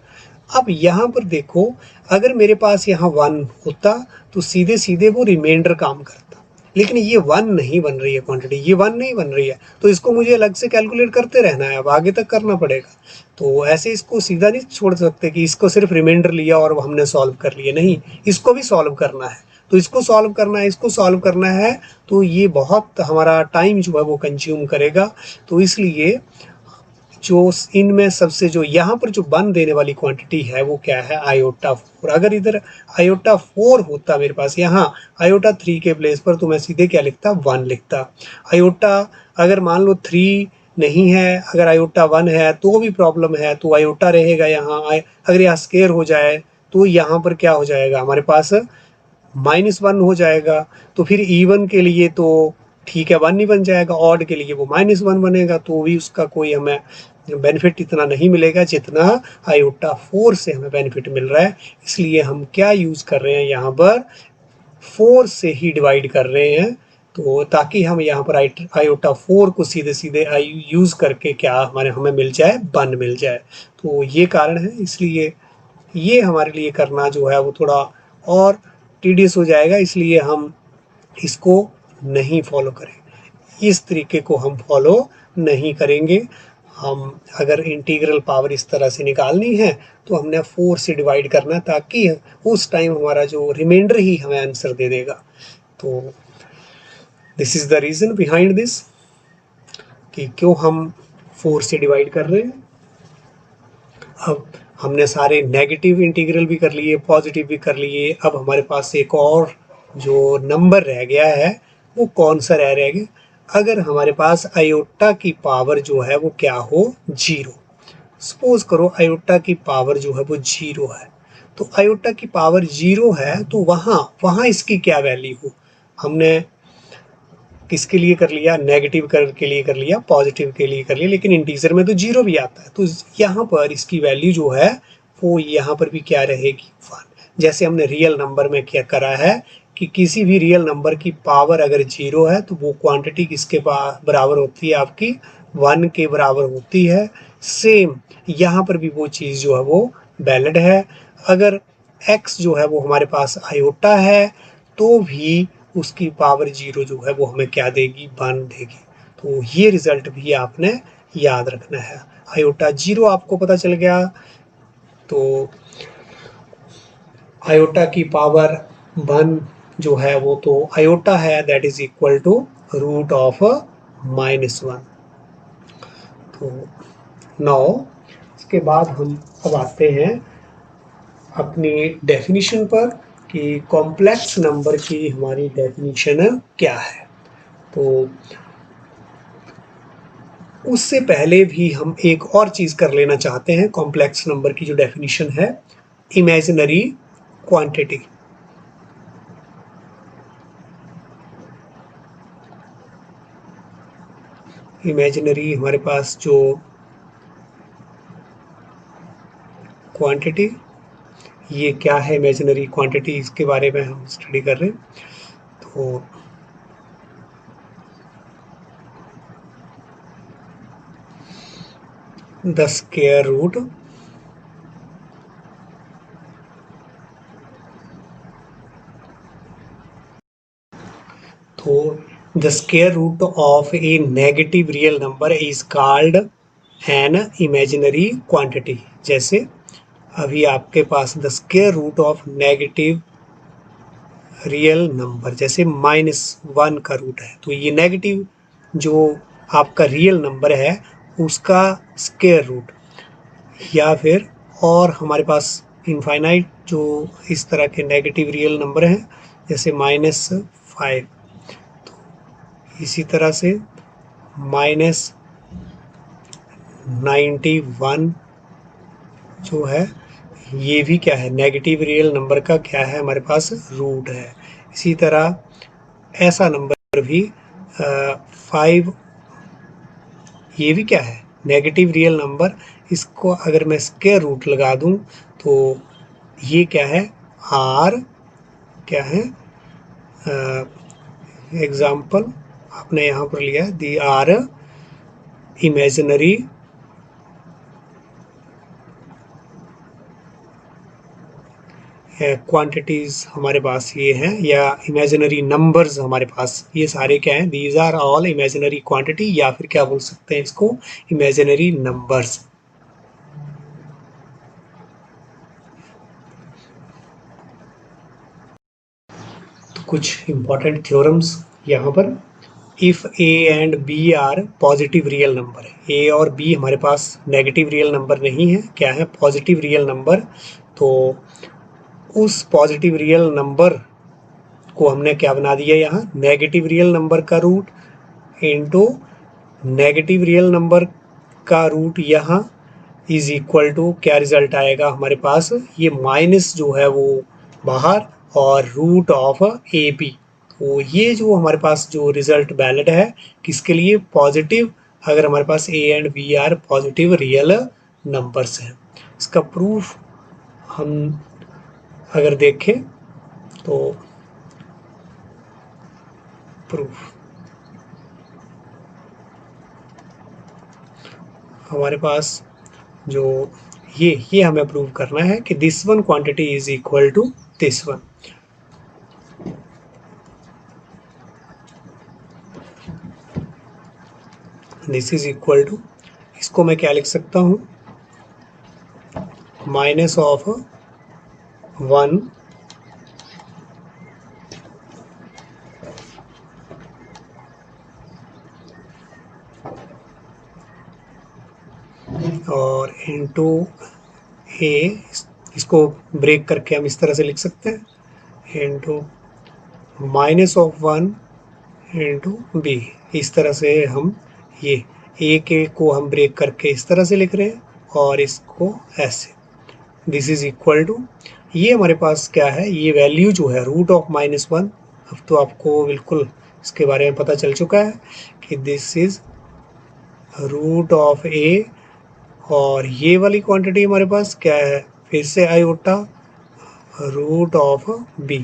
अब यहाँ पर देखो अगर मेरे पास यहाँ 1 होता तो सीधे सीधे वो रिमाइंडर काम करता, लेकिन ये 1 नहीं बन रही है क्वांटिटी, ये 1 नहीं बन रही है, तो इसको मुझे अलग से कैलकुलेट करते रहना है, अब आगे तक करना पड़ेगा। तो ऐसे इसको सीधा नहीं छोड़ सकते कि इसको सिर्फ रिमाइंडर लिया और हमने सॉल्व कर लिया, नहीं, इसको भी सॉल्व करना है। तो इसको सॉल्व करना है, इसको सॉल्व करना है, तो ये बहुत हमारा टाइम जो है वो कंज्यूम करेगा। तो इसलिए जो इनमें सबसे जो यहाँ पर जो बन देने वाली क्वांटिटी है वो क्या है आयोटा 4। अगर इधर आयोटा 4 होता मेरे पास यहाँ आयोटा 3 के प्लेस पर, तो मैं सीधे क्या लिखता 1 लिखता। आयोटा अगर मान लो 3 नहीं है, अगर आयोटा 1 है तो भी प्रॉब्लम है, तो आयोटा रहेगा यहाँ। अगर यहाँ स्केयर हो जाए तो यहाँ पर क्या हो जाएगा हमारे पास -1 हो जाएगा। तो फिर इवन के लिए तो ठीक है 1 ही बन जाएगा, ऑड के लिए वो -1 बनेगा, तो भी उसका कोई हमें बेनिफिट इतना नहीं मिलेगा जितना आयोटा 4 से हमें बेनिफिट मिल रहा है। इसलिए हम क्या यूज़ कर रहे हैं यहाँ पर 4 से ही डिवाइड कर रहे हैं, तो ताकि हम यहाँ पर आयोटा 4 को सीधे सीधे यूज़ करके क्या हमारे हमें मिल जाए 1 मिल जाए। तो ये कारण है, इसलिए ये हमारे लिए करना जो है वो थोड़ा और टीडियस हो जाएगा, इसलिए हम इसको नहीं फॉलो करेंगे, इस तरीके को हम फॉलो नहीं करेंगे। हम अगर इंटीग्रल पावर इस तरह से निकालनी है तो हमने 4 से डिवाइड करना है, ताकि उस टाइम हमारा जो रिमाइंडर ही हमें आंसर दे देगा। तो this is the reason behind this कि क्यों हम 4 से डिवाइड कर रहे हैं। अब हमने सारे नेगेटिव इंटीग्रल भी कर लिए, पॉजिटिव भी कर लिए, अब हमारे पास एक और जो नंबर रह गया है वो कौन सा रह गया, अगर हमारे पास आयोटा की पावर जो है वो क्या हो 0। सपोज करो आयोटा की पावर जो है वो 0 है, तो आयोटा की पावर 0 है तो वहाँ वहाँ इसकी क्या वैल्यू हो, हमने किसके लिए कर लिया, नेगेटिव के लिए कर लिया, पॉजिटिव के लिए कर लिया, लेकिन इंटीजर में तो 0 भी आता है, तो यहाँ पर इसकी वैल्यू जो है वो यहाँ पर भी क्या रहेगी 1। जैसे हमने रियल नंबर में क्या करा है कि किसी भी रियल नंबर की पावर अगर 0 है तो वो क्वांटिटी किसके बराबर होती है, आपकी 1 के बराबर होती है। सेम यहाँ पर भी वो चीज़ जो है वो वैलिड है। अगर x जो है वो हमारे पास आयोटा है तो भी उसकी पावर 0 जो है वो हमें क्या देगी 1 देगी। तो ये रिजल्ट भी आपने याद रखना है। आयोटा 0 आपको पता चल गया, तो आयोटा की पावर 1 जो है वो तो आयोटा है, that is equal to root of -1। तो नाउ इसके बाद हम अब आते हैं अपनी डेफिनेशन पर कि कॉम्प्लेक्स नंबर की हमारी डेफिनेशन क्या है। तो उससे पहले भी हम एक और चीज़ कर लेना चाहते हैं। कॉम्प्लेक्स नंबर की जो डेफिनेशन है इमेजिनरी क्वांटिटी। इमेजिनरी हमारे पास जो क्वांटिटी, ये क्या है इमेजिनरी क्वांटिटी, इसके बारे में हम स्टडी कर रहे हैं। तो द स्क्वायर रूट तो the square root of a negative real number is called an imaginary quantity. जैसे अभी आपके पास the square root of negative real number जैसे -1 का रूट है, तो ये नेगेटिव जो आपका रियल नंबर है उसका स्क्वायर रूट, या फिर और हमारे पास इनफाइनाइट जो इस तरह के नेगेटिव रियल नंबर हैं जैसे -5, इसी तरह से -91 जो है ये भी क्या है, नेगेटिव रियल नंबर का क्या है हमारे पास रूट है। इसी तरह ऐसा नंबर भी 5, ये भी क्या है नेगेटिव रियल नंबर, इसको अगर मैं स्क्वायर रूट लगा दूं तो ये क्या है आर, क्या है एग्जाम्पल आपने यहाँ पर लिया है दी आर इमेजिनरी क्वांटिटीज हमारे पास ये हैं, या इमेजिनरी नंबर्स हमारे पास ये सारे क्या हैं, these are all imaginary quantity, या फिर क्या बोल सकते हैं इसको इमेजिनरी नंबर्स। तो कुछ इंपॉर्टेंट थ्योरम्स यहाँ पर, if A and B are positive real number है, ए और बी हमारे पास नेगेटिव रियल नंबर नहीं है, क्या है पॉजिटिव रियल नंबर, तो उस पॉजिटिव रियल नंबर को हमने क्या बना दिया यहाँ नेगेटिव रियल नंबर का root into negative real number का रूट यहाँ इज इक्वल टू क्या रिजल्ट आएगा हमारे पास, ये माइनस जो है वो बाहर और रूट ऑफ ए बी। तो ये जो हमारे पास जो रिजल्ट वैलिड है किसके लिए, पॉजिटिव, अगर हमारे पास A and B are positive real numbers हैं। इसका प्रूफ हम अगर देखें तो प्रूफ हमारे पास जो ये हमें प्रूव करना है कि this one quantity is equal to this one. This is equal to, इसको मैं क्या लिख सकता हूँ, माइनस ऑफ 1 और इनटू ए, इसको ब्रेक करके हम इस तरह से लिख सकते हैं into minus of 1 into B. इस तरह से हम ये ए के को हम ब्रेक करके इस तरह से लिख रहे हैं और इसको ऐसे, दिस इज इक्वल टू, ये हमारे पास क्या है, ये वैल्यू जो है रूट ऑफ -1, अब तो आपको बिल्कुल इसके बारे में पता चल चुका है कि दिस इज रूट ऑफ ए, और ये वाली क्वांटिटी हमारे पास क्या है फिर से iota root of B,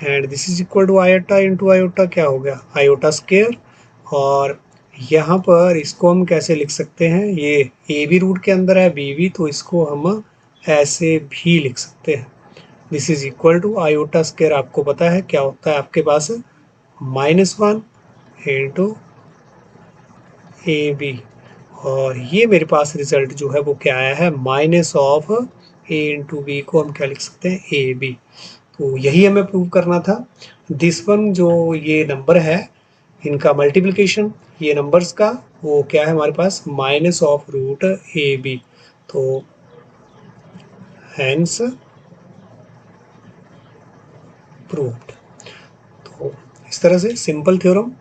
and this is equal to iota into iota क्या हो गया आयोटा स्क्वायर। और यहाँ पर इसको हम कैसे लिख सकते हैं, ये ए भी रूट के अंदर है बी भी, तो इसको हम ऐसे भी लिख सकते हैं, this is equal to iota square आपको पता है क्या होता है आपके पास -1 इंटू ए बी, और ये मेरे पास रिजल्ट जो है वो क्या आया है minus of A into B, को हम क्या लिख सकते हैं ए बी। तो यही हमें प्रूव करना था। दिस वन जो ये नंबर है इनका मल्टीप्लिकेशन ये नंबर्स का वो क्या है हमारे पास minus of root A B, तो हैंस प्रूव्ड। तो इस तरह से सिंपल थ्योरम।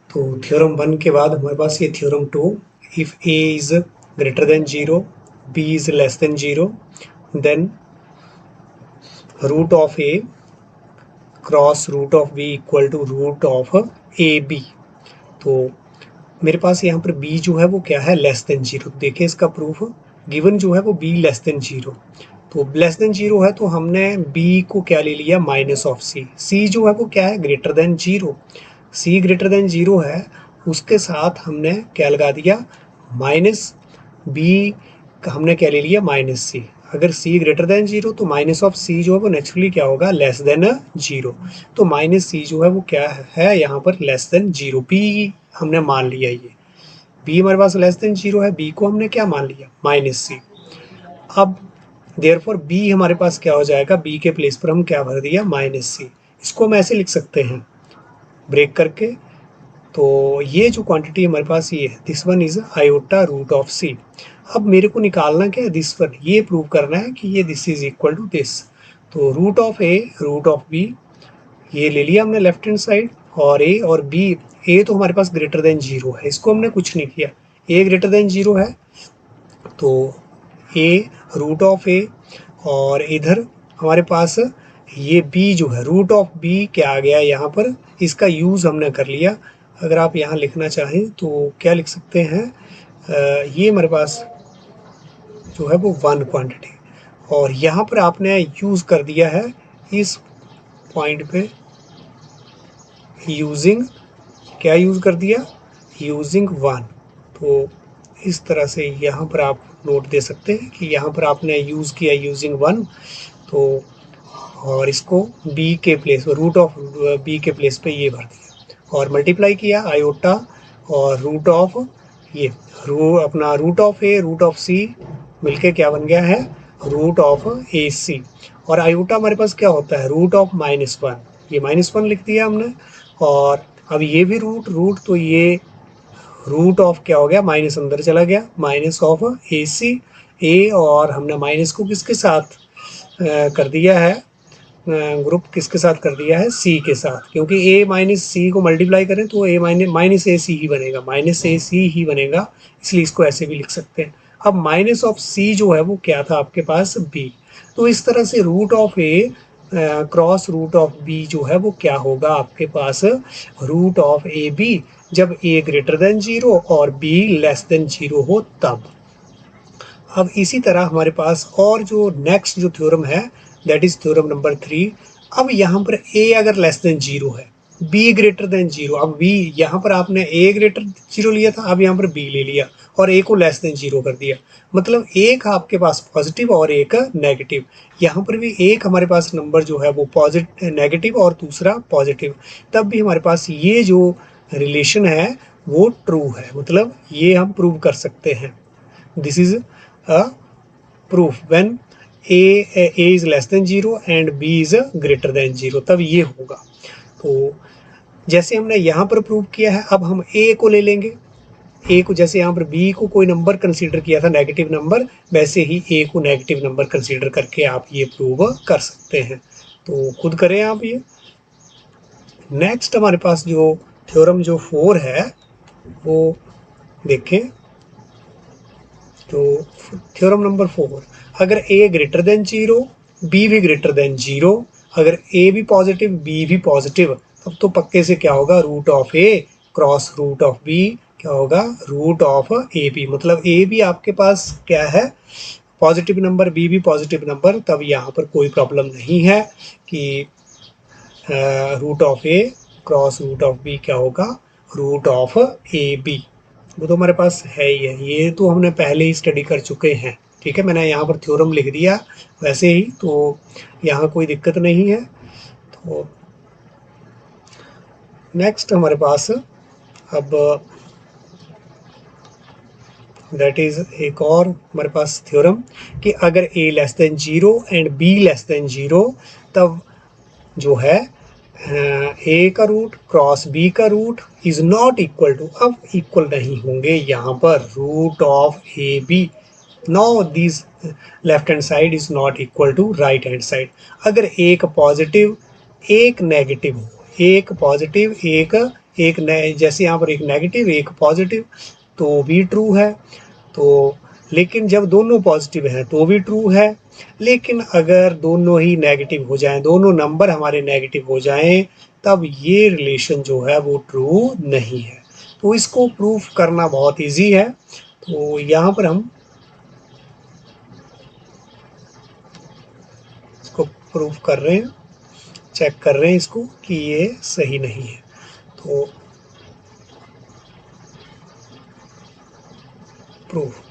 तो थ्योरम 1 के बाद हमारे पास ये theorem 2, if a is greater than 0, b is less than 0, then root of a cross root of b equal to root of A B. तो मेरे पास यहाँ पर b जो है वो क्या है लेस देन 0, देखिए इसका प्रूफ गिवन जो है वो b लेस देन 0, तो लेस देन 0 है तो हमने b को क्या ले लिया माइनस ऑफ c, c जो है वो क्या है greater than 0, c greater than 0 है उसके साथ हमने क्या लगा दिया, माइनस बी का हमने क्या ले लिया, माइनस सी। अगर c ग्रेटर देन जीरो तो माइनस ऑफ c जो है वो नेचुरली क्या होगा, लेस देन जीरो। तो माइनस सी जो है वो क्या है यहाँ पर, लेस देन जीरो। b हमने मान लिया, ये b हमारे पास लेस देन जीरो है, b को हमने क्या मान लिया, माइनस सी। अब देयरफॉर b हमारे पास क्या हो जाएगा, b के प्लेस पर हम क्या भर दिया, माइनस सी। इसको हम ऐसे लिख सकते हैं ब्रेक करके। तो ये जो क्वांटिटी हमारे पास ये है, this one is iota root of C. अब मेरे को निकालना क्या है, दिस वन, ये प्रूव करना है कि ये this is equal to this. तो root of A root of B ये ले लिया हमने लेफ्ट हैंड साइड, और ए और बी, ए तो हमारे पास ग्रेटर देन जीरो है, इसको हमने कुछ नहीं किया, ए ग्रेटर देन जीरो है तो ए रूट ऑफ ए, और इधर हमारे पास ये b जो है, रूट ऑफ b क्या आ गया यहाँ पर, इसका यूज़ हमने कर लिया। अगर आप यहाँ लिखना चाहें तो क्या लिख सकते हैं, ये हमारे पास जो है वो वन क्वांटिटी, और यहाँ पर आपने यूज़ कर दिया है इस पॉइंट पे, यूजिंग, क्या यूज़ कर दिया, यूजिंग वन। तो इस तरह से यहाँ पर आप नोट दे सकते हैं कि यहाँ पर आपने यूज़ किया यूजिंग वन। तो और इसको b के प्लेस पर, रूट ऑफ b के प्लेस पे ये भर दिया, और मल्टीप्लाई किया आयोटा और रूट ऑफ ये अपना root of A root of C मिलके क्या बन गया है, रूट ऑफ ए सी। और आयोटा हमारे पास क्या होता है, रूट ऑफ माइनस वन, ये माइनस वन लिख दिया हमने। और अब ये भी रूट रूट, तो ये रूट ऑफ क्या हो गया, माइनस अंदर चला गया, माइनस ऑफ ए सी। ए और हमने माइनस को किसके साथ कर दिया है, ग्रुप किसके साथ कर दिया है, सी के साथ, क्योंकि ए माइनस सी को मल्टीप्लाई करें तो ए माइनस ए सी ही बनेगा, माइनस ए सी ही बनेगा, इसलिए इसको ऐसे भी लिख सकते हैं। अब माइनस ऑफ सी जो है वो क्या था आपके पास, बी। तो इस तरह से root of A cross root of B जो है वो क्या होगा आपके पास, रूट ऑफ ए बी, जब ए ग्रेटर देन जीरो और बी लेस देन जीरो हो तब। अब इसी तरह हमारे पास और जो नेक्स्ट जो थ्योरम है, दैट इज थ्योरम नंबर 3। अब यहाँ पर a अगर लेस देन जीरो है, b ग्रेटर देन जीरो, अब b यहाँ पर आपने a ग्रेटर जीरो लिया था, अब यहाँ पर b ले लिया और a को लेस देन जीरो कर दिया, मतलब एक आपके पास पॉजिटिव और एक नेगेटिव। यहाँ पर भी एक हमारे पास नंबर जो है वो पॉजिटिव नेगेटिव और दूसरा पॉजिटिव, तब भी हमारे पास ये जो रिलेशन है वो ट्रू है, मतलब ये हम प्रूव कर सकते हैं। This is a proof when a is less than 0 and b is greater than 0, तब ये होगा। तो जैसे हमने यहाँ पर प्रूव किया है, अब हम a को ले लेंगे। a को जैसे यहाँ पर b को कोई नंबर कंसीडर किया था नेगेटिव नंबर, वैसे ही a को नेगेटिव नंबर कंसीडर करके आप ये प्रूव कर सकते हैं। तो खुद करें आप ये। नेक्स्ट हमारे पास जो थ्योरम जो 4 है वो देखें। तो थ्योरम नंबर 4, अगर a greater than zero, b भी ग्रेटर देन जीरो, अगर a भी पॉजिटिव b भी पॉजिटिव, तब तो पक्के से क्या होगा, root of a cross root of b क्या होगा, रूट ऑफ ए बी। मतलब a भी आपके पास क्या है, पॉजिटिव नंबर, b भी पॉजिटिव नंबर, तब यहाँ पर कोई प्रॉब्लम नहीं है कि root of a cross root of b क्या होगा, रूट ऑफ ए बी। वो तो हमारे पास है ही है, ये तो हमने पहले ही स्टडी कर चुके हैं। ठीक है, मैंने यहाँ पर थ्योरम लिख दिया वैसे ही, तो यहाँ कोई दिक्कत नहीं है। तो नेक्स्ट हमारे पास अब दैट इज एक और हमारे पास थ्योरम कि अगर a less than zero and b less than zero, तब जो है a का रूट क्रॉस b का root is not equal to, अब इक्वल नहीं होंगे यहाँ पर, root of A B. Now this left hand side is not equal to right hand side. अगर एक पॉजिटिव एक नेगेटिव हो, एक पॉजिटिव एक जैसे यहाँ पर एक नेगेटिव एक पॉजिटिव, तो भी ट्रू है। तो लेकिन जब दोनों पॉजिटिव हैं तो भी ट्रू है, लेकिन अगर दोनों ही नेगेटिव हो जाएं, दोनों नंबर हमारे नेगेटिव हो जाएं, तब ये रिलेशन जो है वो ट्रू नहीं है। तो इसको प्रूफ करना बहुत इजी है। तो यहाँ पर हम इसको प्रूफ कर रहे हैं, चेक कर रहे हैं इसको कि ये सही नहीं है। तो प्रूफ।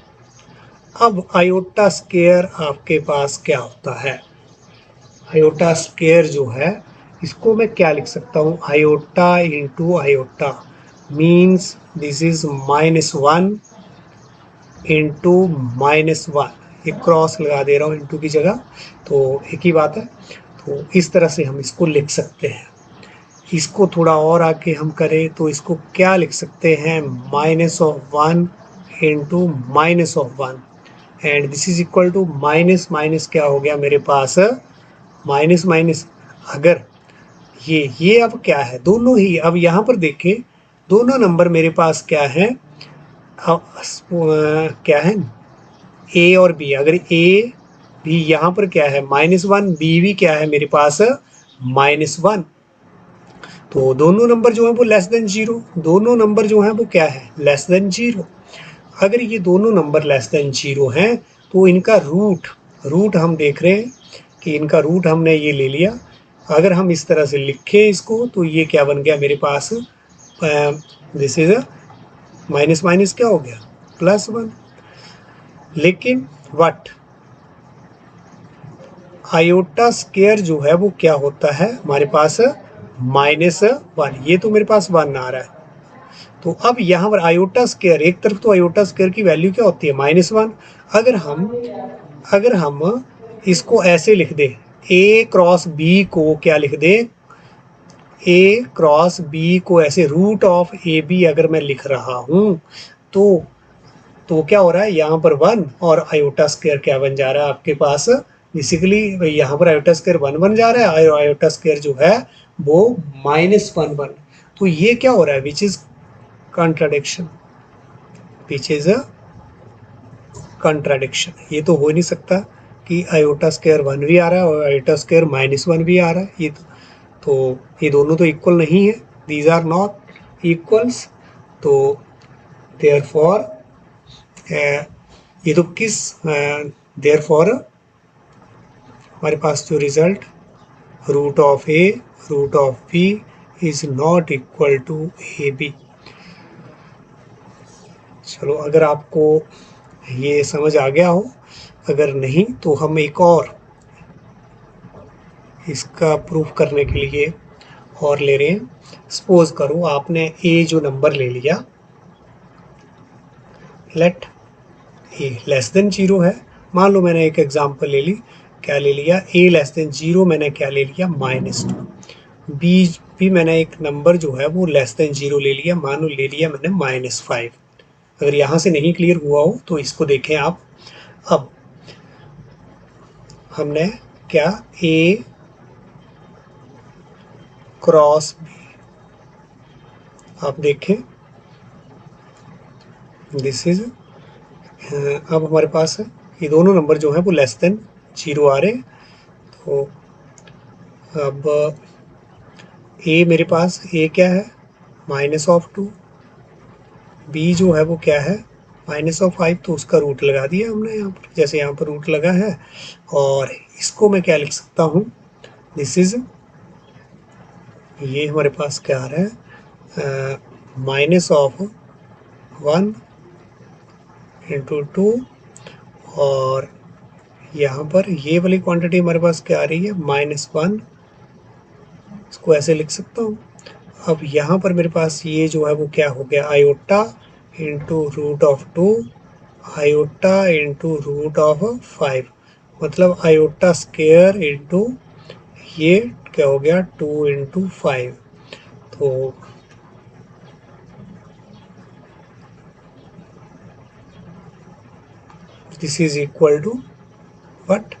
अब आयोटा स्क्वायर आपके पास क्या होता है? आयोटा स्क्वायर जो है इसको मैं क्या लिख सकता हूँ? Iota into iota means this is -1 into -1। ये क्रॉस लगा दे रहा हूँ इंटू की जगह, तो एक ही बात है। तो इस तरह से हम इसको लिख सकते हैं। इसको थोड़ा और आगे हम करें तो इसको क्या लिख सकते हैं? -1 into -1 and this is equal to minus minus क्या हो गया मेरे पास? Minus minus. अगर ये अब क्या है? दोनों ही अब यहाँ पर देखें, दोनों नंबर मेरे पास क्या है? क्या है? ए और बी। अगर ए भी यहाँ पर क्या है? -1, बी भी क्या है मेरे पास? -1। तो दोनों नंबर जो है वो लेस देन 0। दोनों नंबर जो है वो क्या है? Less than 0। अगर ये दोनों नंबर लेस देन 0 हैं तो इनका रूट हम देख रहे हैं कि इनका रूट हमने ये ले लिया। अगर हम इस तरह से लिखें इसको तो ये क्या बन गया मेरे पास? दिस इज माइनस माइनस क्या हो गया? +1। लेकिन वट आयोटा स्क्वायर जो है वो क्या होता है हमारे पास? -1। ये तो मेरे पास 1 आ रहा है। तो अब यहाँ पर आयोटा स्क्वायर, एक तरफ तो आयोटा स्क्वायर की वैल्यू क्या होती है? -1। अगर हम इसको ऐसे लिख दें, ए क्रॉस बी को क्या लिख दें? ए क्रॉस बी को ऐसे √(ab) अगर मैं लिख रहा हूँ तो क्या हो रहा है? यहाँ पर 1 और आयोटा स्क्वायर क्या बन जा रहा है आपके पास? बेसिकली यहाँ पर आयोटा स्क्वायर 1 बन जा रहा है और आयोटा स्क्वायर जो है वो -1 तो ये क्या हो रहा है? Which is contradiction, which is a contradiction. ये तो हो नहीं सकता कि आयोटा स्क्वायर 1 भी आ रहा है और आयोटा स्क्वायर -1 भी आ रहा है। तो ये दोनों तो इक्वल नहीं है, दीज आर नॉट इक्वल्स। तो देयरफॉर ये तो किस देयरफॉर हमारे पास जो result √(a) √(b) is not equal to AB। चलो, अगर आपको ये समझ आ गया हो, अगर नहीं तो हम एक और इसका प्रूफ करने के लिए और ले रहे हैं। सपोज करो आपने ए जो नंबर ले लिया, लेट ए लेस देन 0 है। मान लो मैंने एक एग्जांपल ले ली, क्या ले लिया? ए लेस देन 0 मैंने क्या ले लिया? -2। बी भी मैंने एक नंबर जो है वो लेस देन 0 ले लिया, मान लो ले लिया मैंने -5। अगर यहाँ से नहीं क्लियर हुआ हो तो इसको देखें आप। अब हमने क्या? ए क्रॉस बी, आप देखें दिस इज अब हमारे पास है ये दोनों नंबर जो है वो लेस देन 0 आ रहे हैं। तो अब ए मेरे पास ए क्या है? -2। बी जो है वो क्या है? -5। तो उसका रूट लगा दिया हमने यहाँ पर, जैसे यहाँ पर रूट लगा है। और इसको मैं क्या लिख सकता हूँ? दिस इज, ये हमारे पास क्या आ रहा है? -1 इंटू 2 और यहाँ पर ये वाली क्वांटिटी हमारे पास क्या आ रही है? -1। इसको ऐसे लिख सकता हूँ। अब यहाँ पर मेरे पास ये जो है वो क्या हो गया? आयोटा इंटू √2 आयोटा इंटू √5, मतलब आयोटा स्क्वायर इंटू ये क्या हो गया? 2 इंटू 5। तो this is equal to but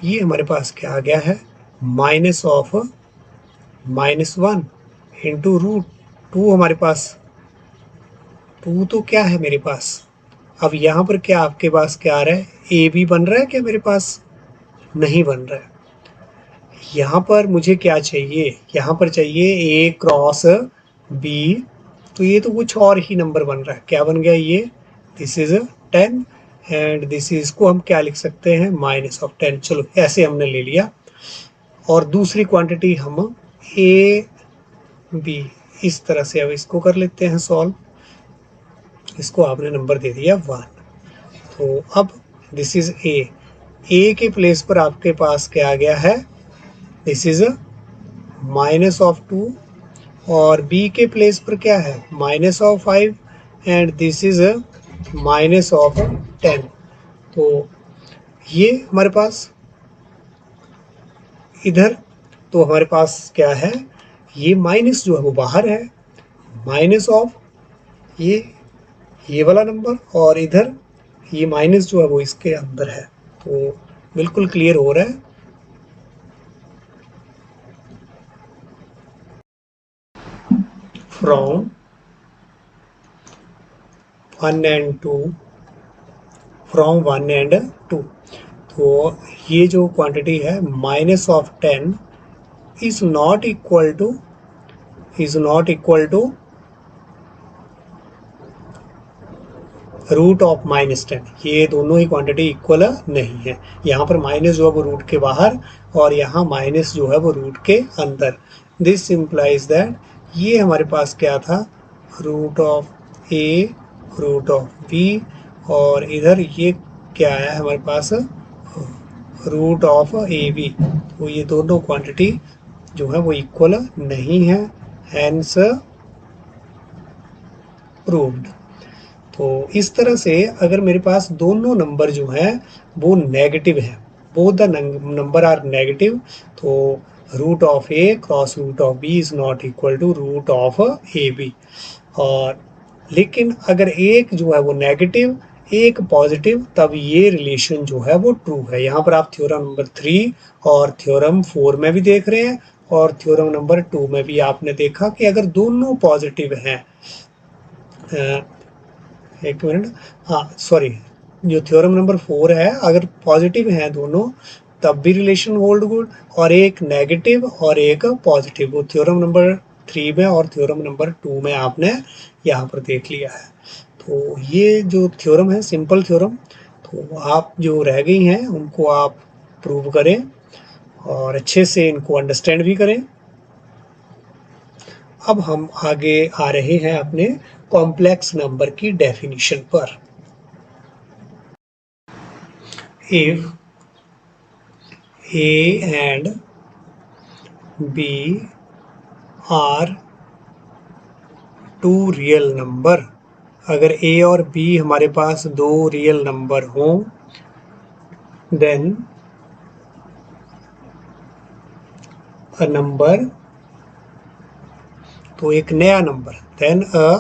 ये हमारे पास क्या आ गया है? -1 इंटू √2। हमारे पास 2 तो क्या है मेरे पास? अब यहाँ पर क्या आपके पास क्या आ रहा है? ए भी बन रहा है क्या मेरे पास? नहीं बन रहा है। यहाँ पर मुझे क्या चाहिए? यहाँ पर चाहिए ए क्रॉस बी। तो ये तो कुछ और ही नंबर बन रहा है। क्या बन गया ये? This is 10 and this is को हम क्या लिख सकते हैं? -10। चलो, ऐसे हमने ले लिया। और दूसरी क्वांटिटी हम ए बी इस तरह से अब इसको कर लेते हैं सॉल्व। इसको आपने नंबर दे दिया 1। तो अब दिस इज ए के प्लेस पर आपके पास क्या आ गया है, दिस इज माइनस ऑफ 2, और बी के प्लेस पर क्या है, minus of 5, and this is minus of 10। तो ये हमारे पास इधर, तो हमारे पास क्या है, ये माइनस जो है वो बाहर है, माइनस ऑफ ये वाला नंबर, और इधर ये माइनस जो है वो इसके अंदर है। तो बिल्कुल क्लियर हो रहा है। फ्रॉम 1 एंड 2, फ्रॉम 1 एंड 2, तो ये जो क्वांटिटी है minus of 10 is not equal to root of -10। ये दोनों ही क्वांटिटी इक्वल नहीं है। यहाँ पर माइनस जो है वो रूट के बाहर, और यहाँ माइनस जो है वो रूट के अंदर। दिस इम्प्लाइज दैट ये हमारे पास क्या था, root of A, root of B, और इधर ये क्या आया है हमारे पास, रूट ऑफ ए बी। तो ये दोनों क्वांटिटी जो है वो इक्वल नहीं है, हैंस प्रूव्ड। तो इस तरह से अगर मेरे पास दोनों नंबर जो हैं वो नेगेटिव है, both the number are negative, तो root of A cross root of B is not equal to root of A B. और लेकिन अगर एक जो है वो नेगेटिव, एक पॉजिटिव, तब ये रिलेशन जो है वो ट्रू है। यहाँ पर आप थ्योरम नंबर 3 और थ्योरम 4 में भी देख रहे हैं, और थ्योरम नंबर 2 में भी आपने देखा कि अगर दोनों पॉजिटिव हैं, एक मिनट, हाँ सॉरी, जो थ्योरम नंबर 4 है अगर पॉजिटिव हैं दोनों तब भी रिलेशन होल्ड गुड, और एक नेगेटिव और एक पॉजिटिव, वो थ्योरम नंबर 3 में और थ्योरम नंबर 2 में आपने यहाँ पर देख लिया है। तो ये जो थ्योरम है सिंपल थ्योरम, तो आप जो रह गई हैं उनको आप प्रूव करें और अच्छे से इनको अंडरस्टैंड भी करें। अब हम आगे आ रहे हैं अपने कॉम्प्लेक्स नंबर की डेफिनेशन पर। If A and B are two real number, अगर A और B हमारे पास दो रियल नंबर हों, then a number, तो एक नया number, then a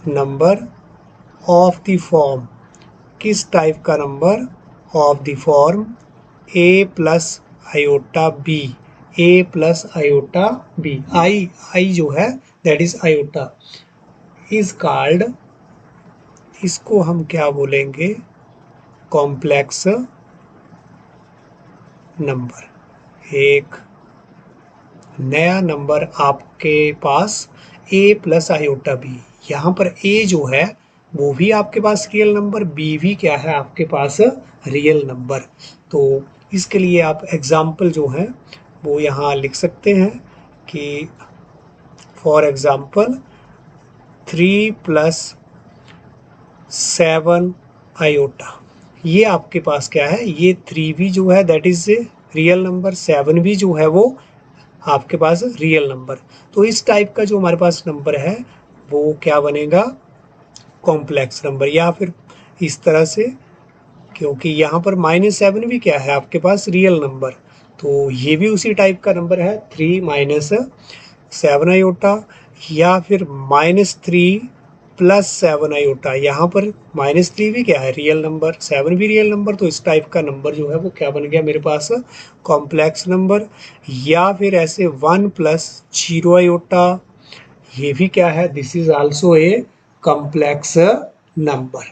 number of the form, किस टाइप का number, of the form a plus iota b, a plus iota b, आई जो है that is iota, is called, इसको हम क्या बोलेंगे, कॉम्प्लेक्स नंबर। एक नया नंबर आपके पास a प्लस आयोटा b, यहाँ पर a जो है वो भी आपके पास रियल नंबर, b भी क्या है आपके पास रियल नंबर। तो इसके लिए आप एग्जाम्पल जो है वो यहाँ लिख सकते हैं कि फॉर एग्जाम्पल 3 प्लस 7 आयोटा, ये आपके पास क्या है, ये 3 भी जो है दैट इज रियल नंबर, 7 भी जो है वो आपके पास रियल नंबर। तो इस टाइप का जो हमारे पास नंबर है वो क्या बनेगा, कॉम्प्लेक्स नंबर। या फिर इस तरह से, क्योंकि यहाँ पर -7 भी क्या है आपके पास रियल नंबर, तो ये भी उसी टाइप का नंबर है, 3 माइनस 7 आयोटा। या फिर -3 प्लस 7 आयोटा, यहाँ पर -3 भी क्या है रियल नंबर, 7 भी रियल नंबर, तो इस टाइप का नंबर जो है वो क्या बन गया मेरे पास, कॉम्प्लेक्स नंबर। या फिर ऐसे 1 प्लस 0 आयोटा, ये भी क्या है, this is also a complex number,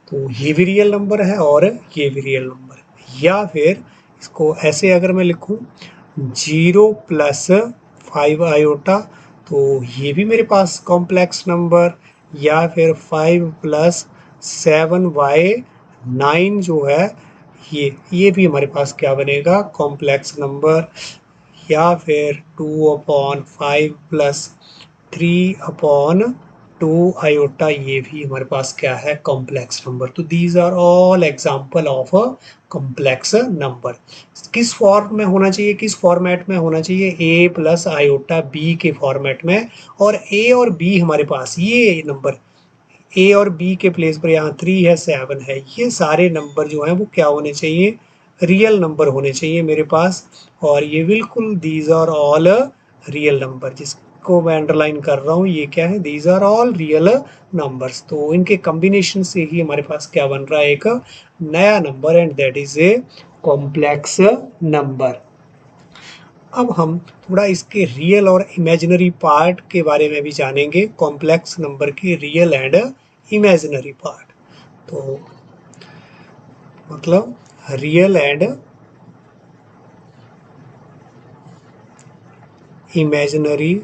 तो ये भी रियल नंबर है और ये भी रियल नंबर। या फिर इसको ऐसे अगर मैं लिखूं 0 प्लस 5 आयोटा, तो ये भी मेरे पास कॉम्प्लेक्स नंबर। या फिर 5 प्लस 7/9 जो है ये भी हमारे पास क्या बनेगा, कॉम्प्लेक्स नंबर। या फिर 2/5 प्लस 3/9 2 आयोटा, ये भी हमारे पास क्या है, कॉम्प्लेक्स नंबर। तो these are all example of a complex number. किस फॉर्म में होना चाहिए, किस फॉर्मेट में होना चाहिए, a प्लस आयोटा b के फॉर्मेट में। और a और b हमारे पास ये नंबर a और b के प्लेस पर यहाँ 3 है, 7 है, ये सारे नंबर जो हैं वो क्या होने चाहिए, रियल नंबर होने चाहिए मेरे पास। और ये बिल्कुल these are all real number, जिसको मैं अंडरलाइन कर रहा हूँ ये क्या है, these are all real numbers. तो इनके कॉम्बिनेशन से ही हमारे पास क्या बन रहा है, एक नया number, and that is a complex number. अब हम थोड़ा इसके रियल और इमेजिनरी पार्ट के बारे में भी जानेंगे, कॉम्प्लेक्स नंबर के रियल एंड इमेजिनरी पार्ट। तो मतलब real and imaginary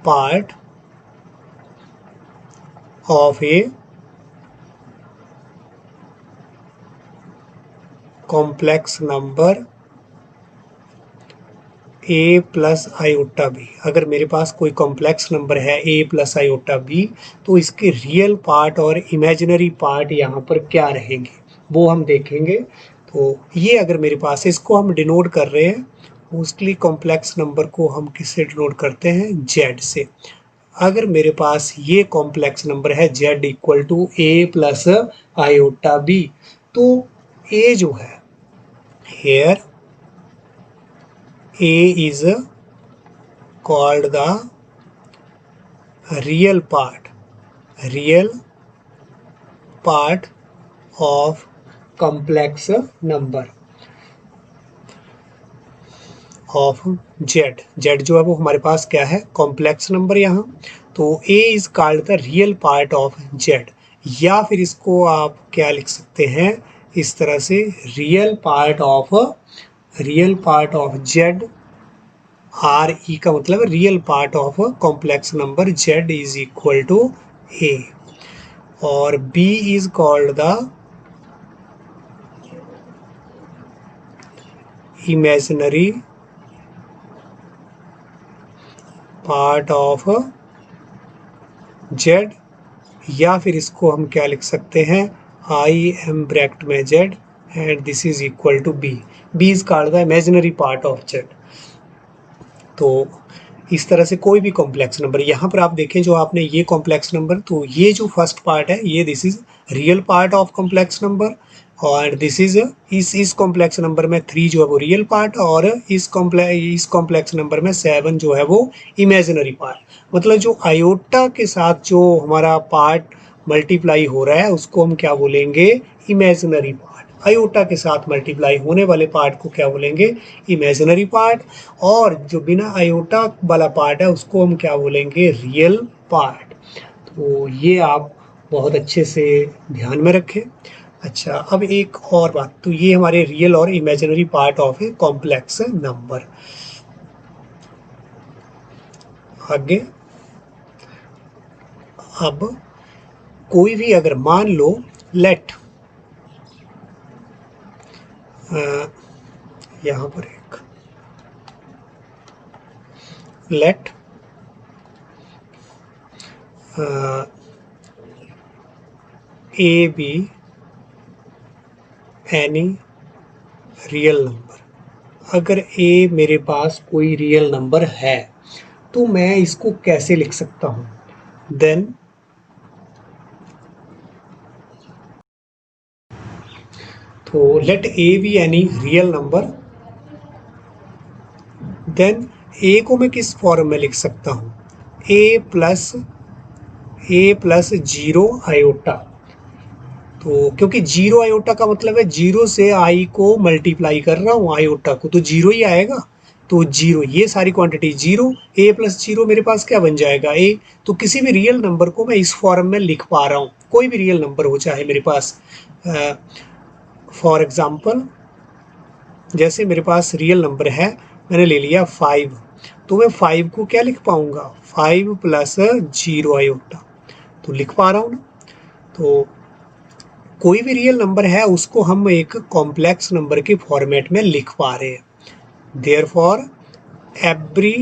part of A complex number a plus iota B. अगर मेरे पास कोई कॉम्प्लेक्स नंबर है a प्लस आयोटा बी, तो इसके रियल पार्ट और इमेजिनरी पार्ट यहाँ पर क्या रहेंगे वो हम देखेंगे। तो ये अगर मेरे पास, इसको हम डिनोट कर रहे हैं, मोस्टली कॉम्प्लेक्स नंबर को हम किससे डिनोट करते हैं, z से। अगर मेरे पास ये कॉम्प्लेक्स नंबर है z equal to a plus iota B, तो a जो है, here a is called the real part of complex number of z जो है वो हमारे पास क्या है, कॉम्प्लेक्स नंबर यहाँ। तो a is called the real part of z, या फिर इसको आप क्या लिख सकते हैं इस तरह से, real part of z, R E का मतलब real part of complex number z is equal to a, और b is called the imaginary part of z, या फिर इसको हम क्या लिख सकते हैं, आई एम ब्रैकेट में z and this is equal to b is called the imaginary part of z। तो इस तरह से कोई भी कॉम्प्लेक्स नंबर, यहाँ पर आप देखें जो आपने ये कॉम्प्लेक्स नंबर, तो ये जो फर्स्ट पार्ट है ये this is real part of complex number, और दिस इज इस कॉम्प्लेक्स नंबर में 3 जो है वो रियल पार्ट, और इस कॉम्प्लेक्स नंबर में 7 जो है वो इमेजिनरी पार्ट। मतलब जो आयोटा के साथ जो हमारा पार्ट मल्टीप्लाई हो रहा है उसको हम क्या बोलेंगे, इमेजिनरी पार्ट। आयोटा के साथ मल्टीप्लाई होने वाले पार्ट को क्या बोलेंगे, इमेजिनरी पार्ट। और जो बिना आयोटा वाला पार्ट है उसको हम क्या बोलेंगे, रियल पार्ट। तो ये आप बहुत अच्छे से ध्यान में रखें। अच्छा, अब एक और बात, तो ये हमारे रियल और imaginary part of A complex number. आगे, अब कोई भी अगर मान लो, लेट यहाँ पर एक let A B any real number. अगर a मेरे पास कोई रियल नंबर है तो मैं इसको कैसे लिख सकता हूँ, देन तो let a B any real number, then a को मैं किस फॉर्म में लिख सकता हूँ, a प्लस जीरो आयोटा। तो क्योंकि जीरो आयोटा का मतलब है जीरो से आई को मल्टीप्लाई कर रहा हूँ, आयोटा को, तो जीरो ही आएगा। तो जीरो, ये सारी क्वांटिटी जीरो, ए प्लस जीरो मेरे पास क्या बन जाएगा, ए। तो किसी भी रियल नंबर को मैं इस फॉर्म में लिख पा रहा हूँ, कोई भी रियल नंबर हो चाहे मेरे पास। फॉर एग्जाम्पल, जैसे मेरे पास रियल नंबर है, मैंने ले लिया 5, तो मैं 5 को क्या लिख पाऊंगा, 5 प्लस जीरो आयोटा, तो लिख पा रहा हूँ ना। तो कोई भी रियल नंबर है उसको हम एक कॉम्प्लेक्स नंबर के फॉर्मेट में लिख पा रहे हैं। Therefore every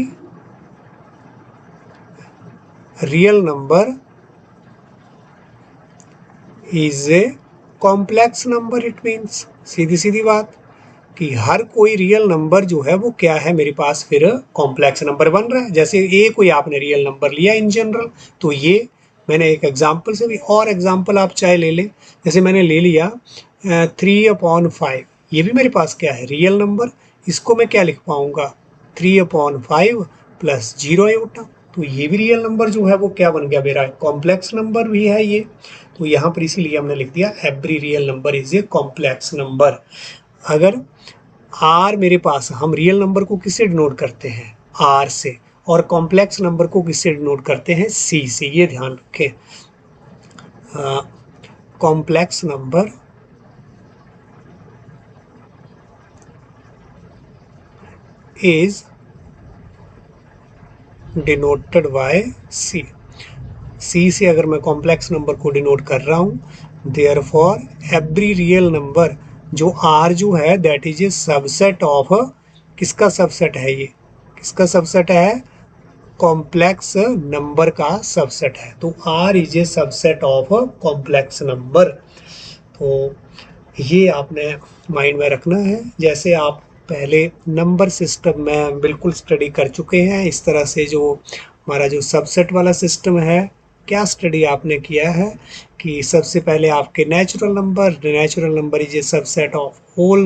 real number is a complex number. It means सीधी सीधी बात कि हर कोई रियल नंबर जो है वो क्या है मेरे पास फिर कॉम्प्लेक्स नंबर बन रहा है। जैसे ए कोई आपने रियल नंबर लिया इन जनरल, तो ये मैंने एक एग्जाम्पल से भी और एग्जाम्पल आप चाहे ले लें। जैसे मैंने ले लिया 3/5, ये भी मेरे पास क्या है रियल नंबर। इसको मैं क्या लिख पाऊंगा 3/5 प्लस 0 आयोटा, तो ये भी रियल नंबर जो है वो क्या बन गया मेरा कॉम्प्लेक्स नंबर भी है ये। तो यहाँ पर इसीलिए हमने लिख दिया every real number is a complex number. अगर आर मेरे पास, हम रियल नंबर को किससे डिनोट करते हैं आर से, और कॉम्प्लेक्स नंबर को किससे डिनोट करते हैं सी से, ये ध्यान रखें। Complex number is denoted by C. C से अगर मैं कॉम्प्लेक्स नंबर को डिनोट कर रहा हूं, देयरफॉर एवरी रियल नंबर जो आर जो है that is a subset of, किसका सबसेट है ये, किसका सबसेट है कॉम्प्लेक्स नंबर का सबसेट है। तो R is a subset of complex number. तो ये आपने माइंड में रखना है। जैसे आप पहले नंबर सिस्टम में बिल्कुल स्टडी कर चुके हैं, इस तरह से जो हमारा जो सबसेट वाला सिस्टम है, क्या स्टडी आपने किया है कि सबसे पहले आपके natural number is a subset of whole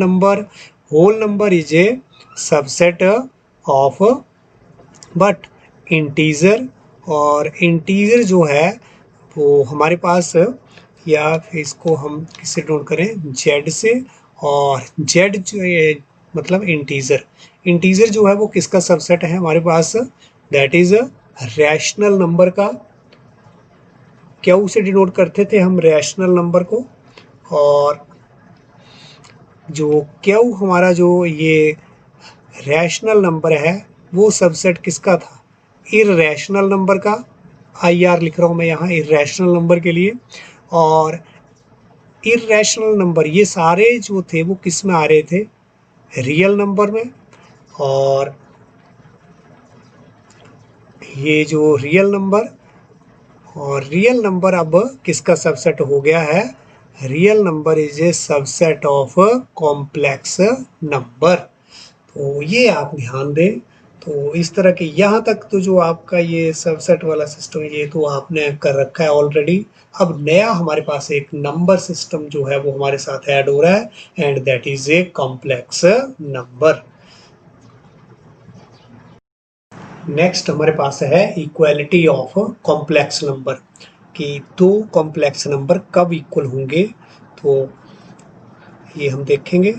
number is a subset of but integer, और इंटीजर जो है वो हमारे पास, या फिर इसको हम किससे नोट करें जेड से, और जेड जो है मतलब इंटीजर जो है वो किसका सबसेट है हमारे पास दैट इज रैशनल नंबर का। क्यू से डिनोट करते थे हम रैशनल नंबर को, और जो क्यू हमारा जो ये रैशनल नंबर है वो सबसेट किसका था इररेशनल नंबर का। आई आर लिख रहा हूँ मैं यहाँ इररेशनल नंबर के लिए। और इररेशनल नंबर ये सारे जो थे वो किस में आ रहे थे रियल नंबर में, और ये जो रियल नंबर अब किसका सबसेट हो गया है, real number is a subset of complex number. तो ये आप ध्यान दें। तो इस तरह के यहाँ तक तो जो आपका ये सबसेट वाला सिस्टम ये तो आपने कर रखा है ऑलरेडी। अब नया हमारे पास एक नंबर सिस्टम जो है वो हमारे साथ ऐड हो रहा है, and that is a complex number. Next हमारे पास है इक्वालिटी ऑफ कॉम्प्लेक्स नंबर, कि दो कॉम्प्लेक्स नंबर कब इक्वल होंगे। तो ये हम देखेंगे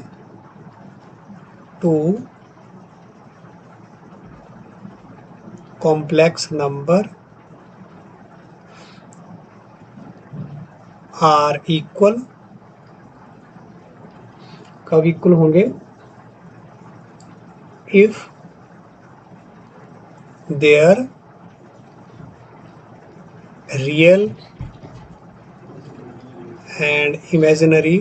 two complex number are equal, कब इक्वल होंगे if their real and imaginary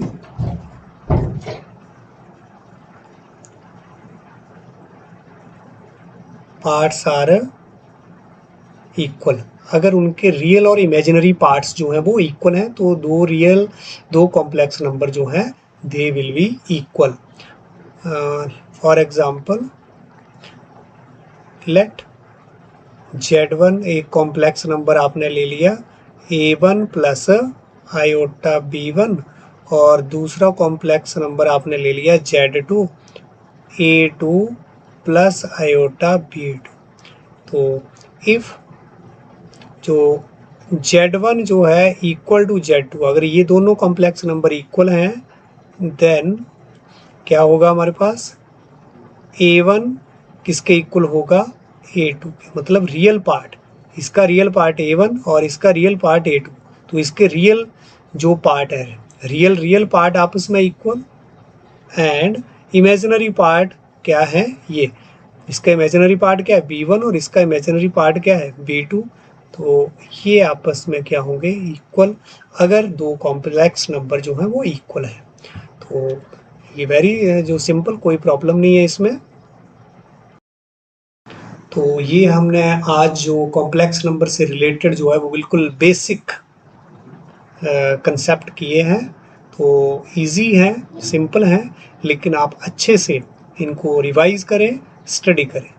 parts are equal. अगर उनके रियल और इमेजिनरी पार्ट्स जो हैं वो इक्वल हैं तो दो कॉम्प्लेक्स नंबर जो हैं they will be equal. For example let Z1 एक कॉम्प्लेक्स नंबर आपने ले लिया A1 प्लस आयोटा B1, और दूसरा कॉम्प्लेक्स नंबर आपने ले लिया Z2 A2 plus iota B2। तो इफ जो Z1 जो है इक्वल टू Z2, अगर ये दोनों कॉम्प्लेक्स नंबर इक्वल हैं देन क्या होगा हमारे पास A1 किसके इक्वल होगा A2 के, मतलब रियल पार्ट, इसका रियल पार्ट A1 और इसका रियल पार्ट A2। तो इसके रियल जो पार्ट है रियल पार्ट आपस में इक्वल, एंड इमेजिनरी पार्ट क्या है ये, इसका इमेजिनरी पार्ट क्या है B1 और इसका इमेजिनरी पार्ट क्या है B2। तो ये आपस में क्या होंगे इक्वल, अगर दो कॉम्प्लेक्स नंबर जो हैं वो इक्वल है। तो ये वेरी जो सिंपल, कोई प्रॉब्लम नहीं है इसमें। तो ये हमने आज जो कॉम्प्लेक्स नंबर से रिलेटेड जो है वो बिल्कुल बेसिक कंसेप्ट किए हैं। तो इजी हैं, सिंपल हैं, लेकिन आप अच्छे से इनको रिवाइज करें, स्टडी करें।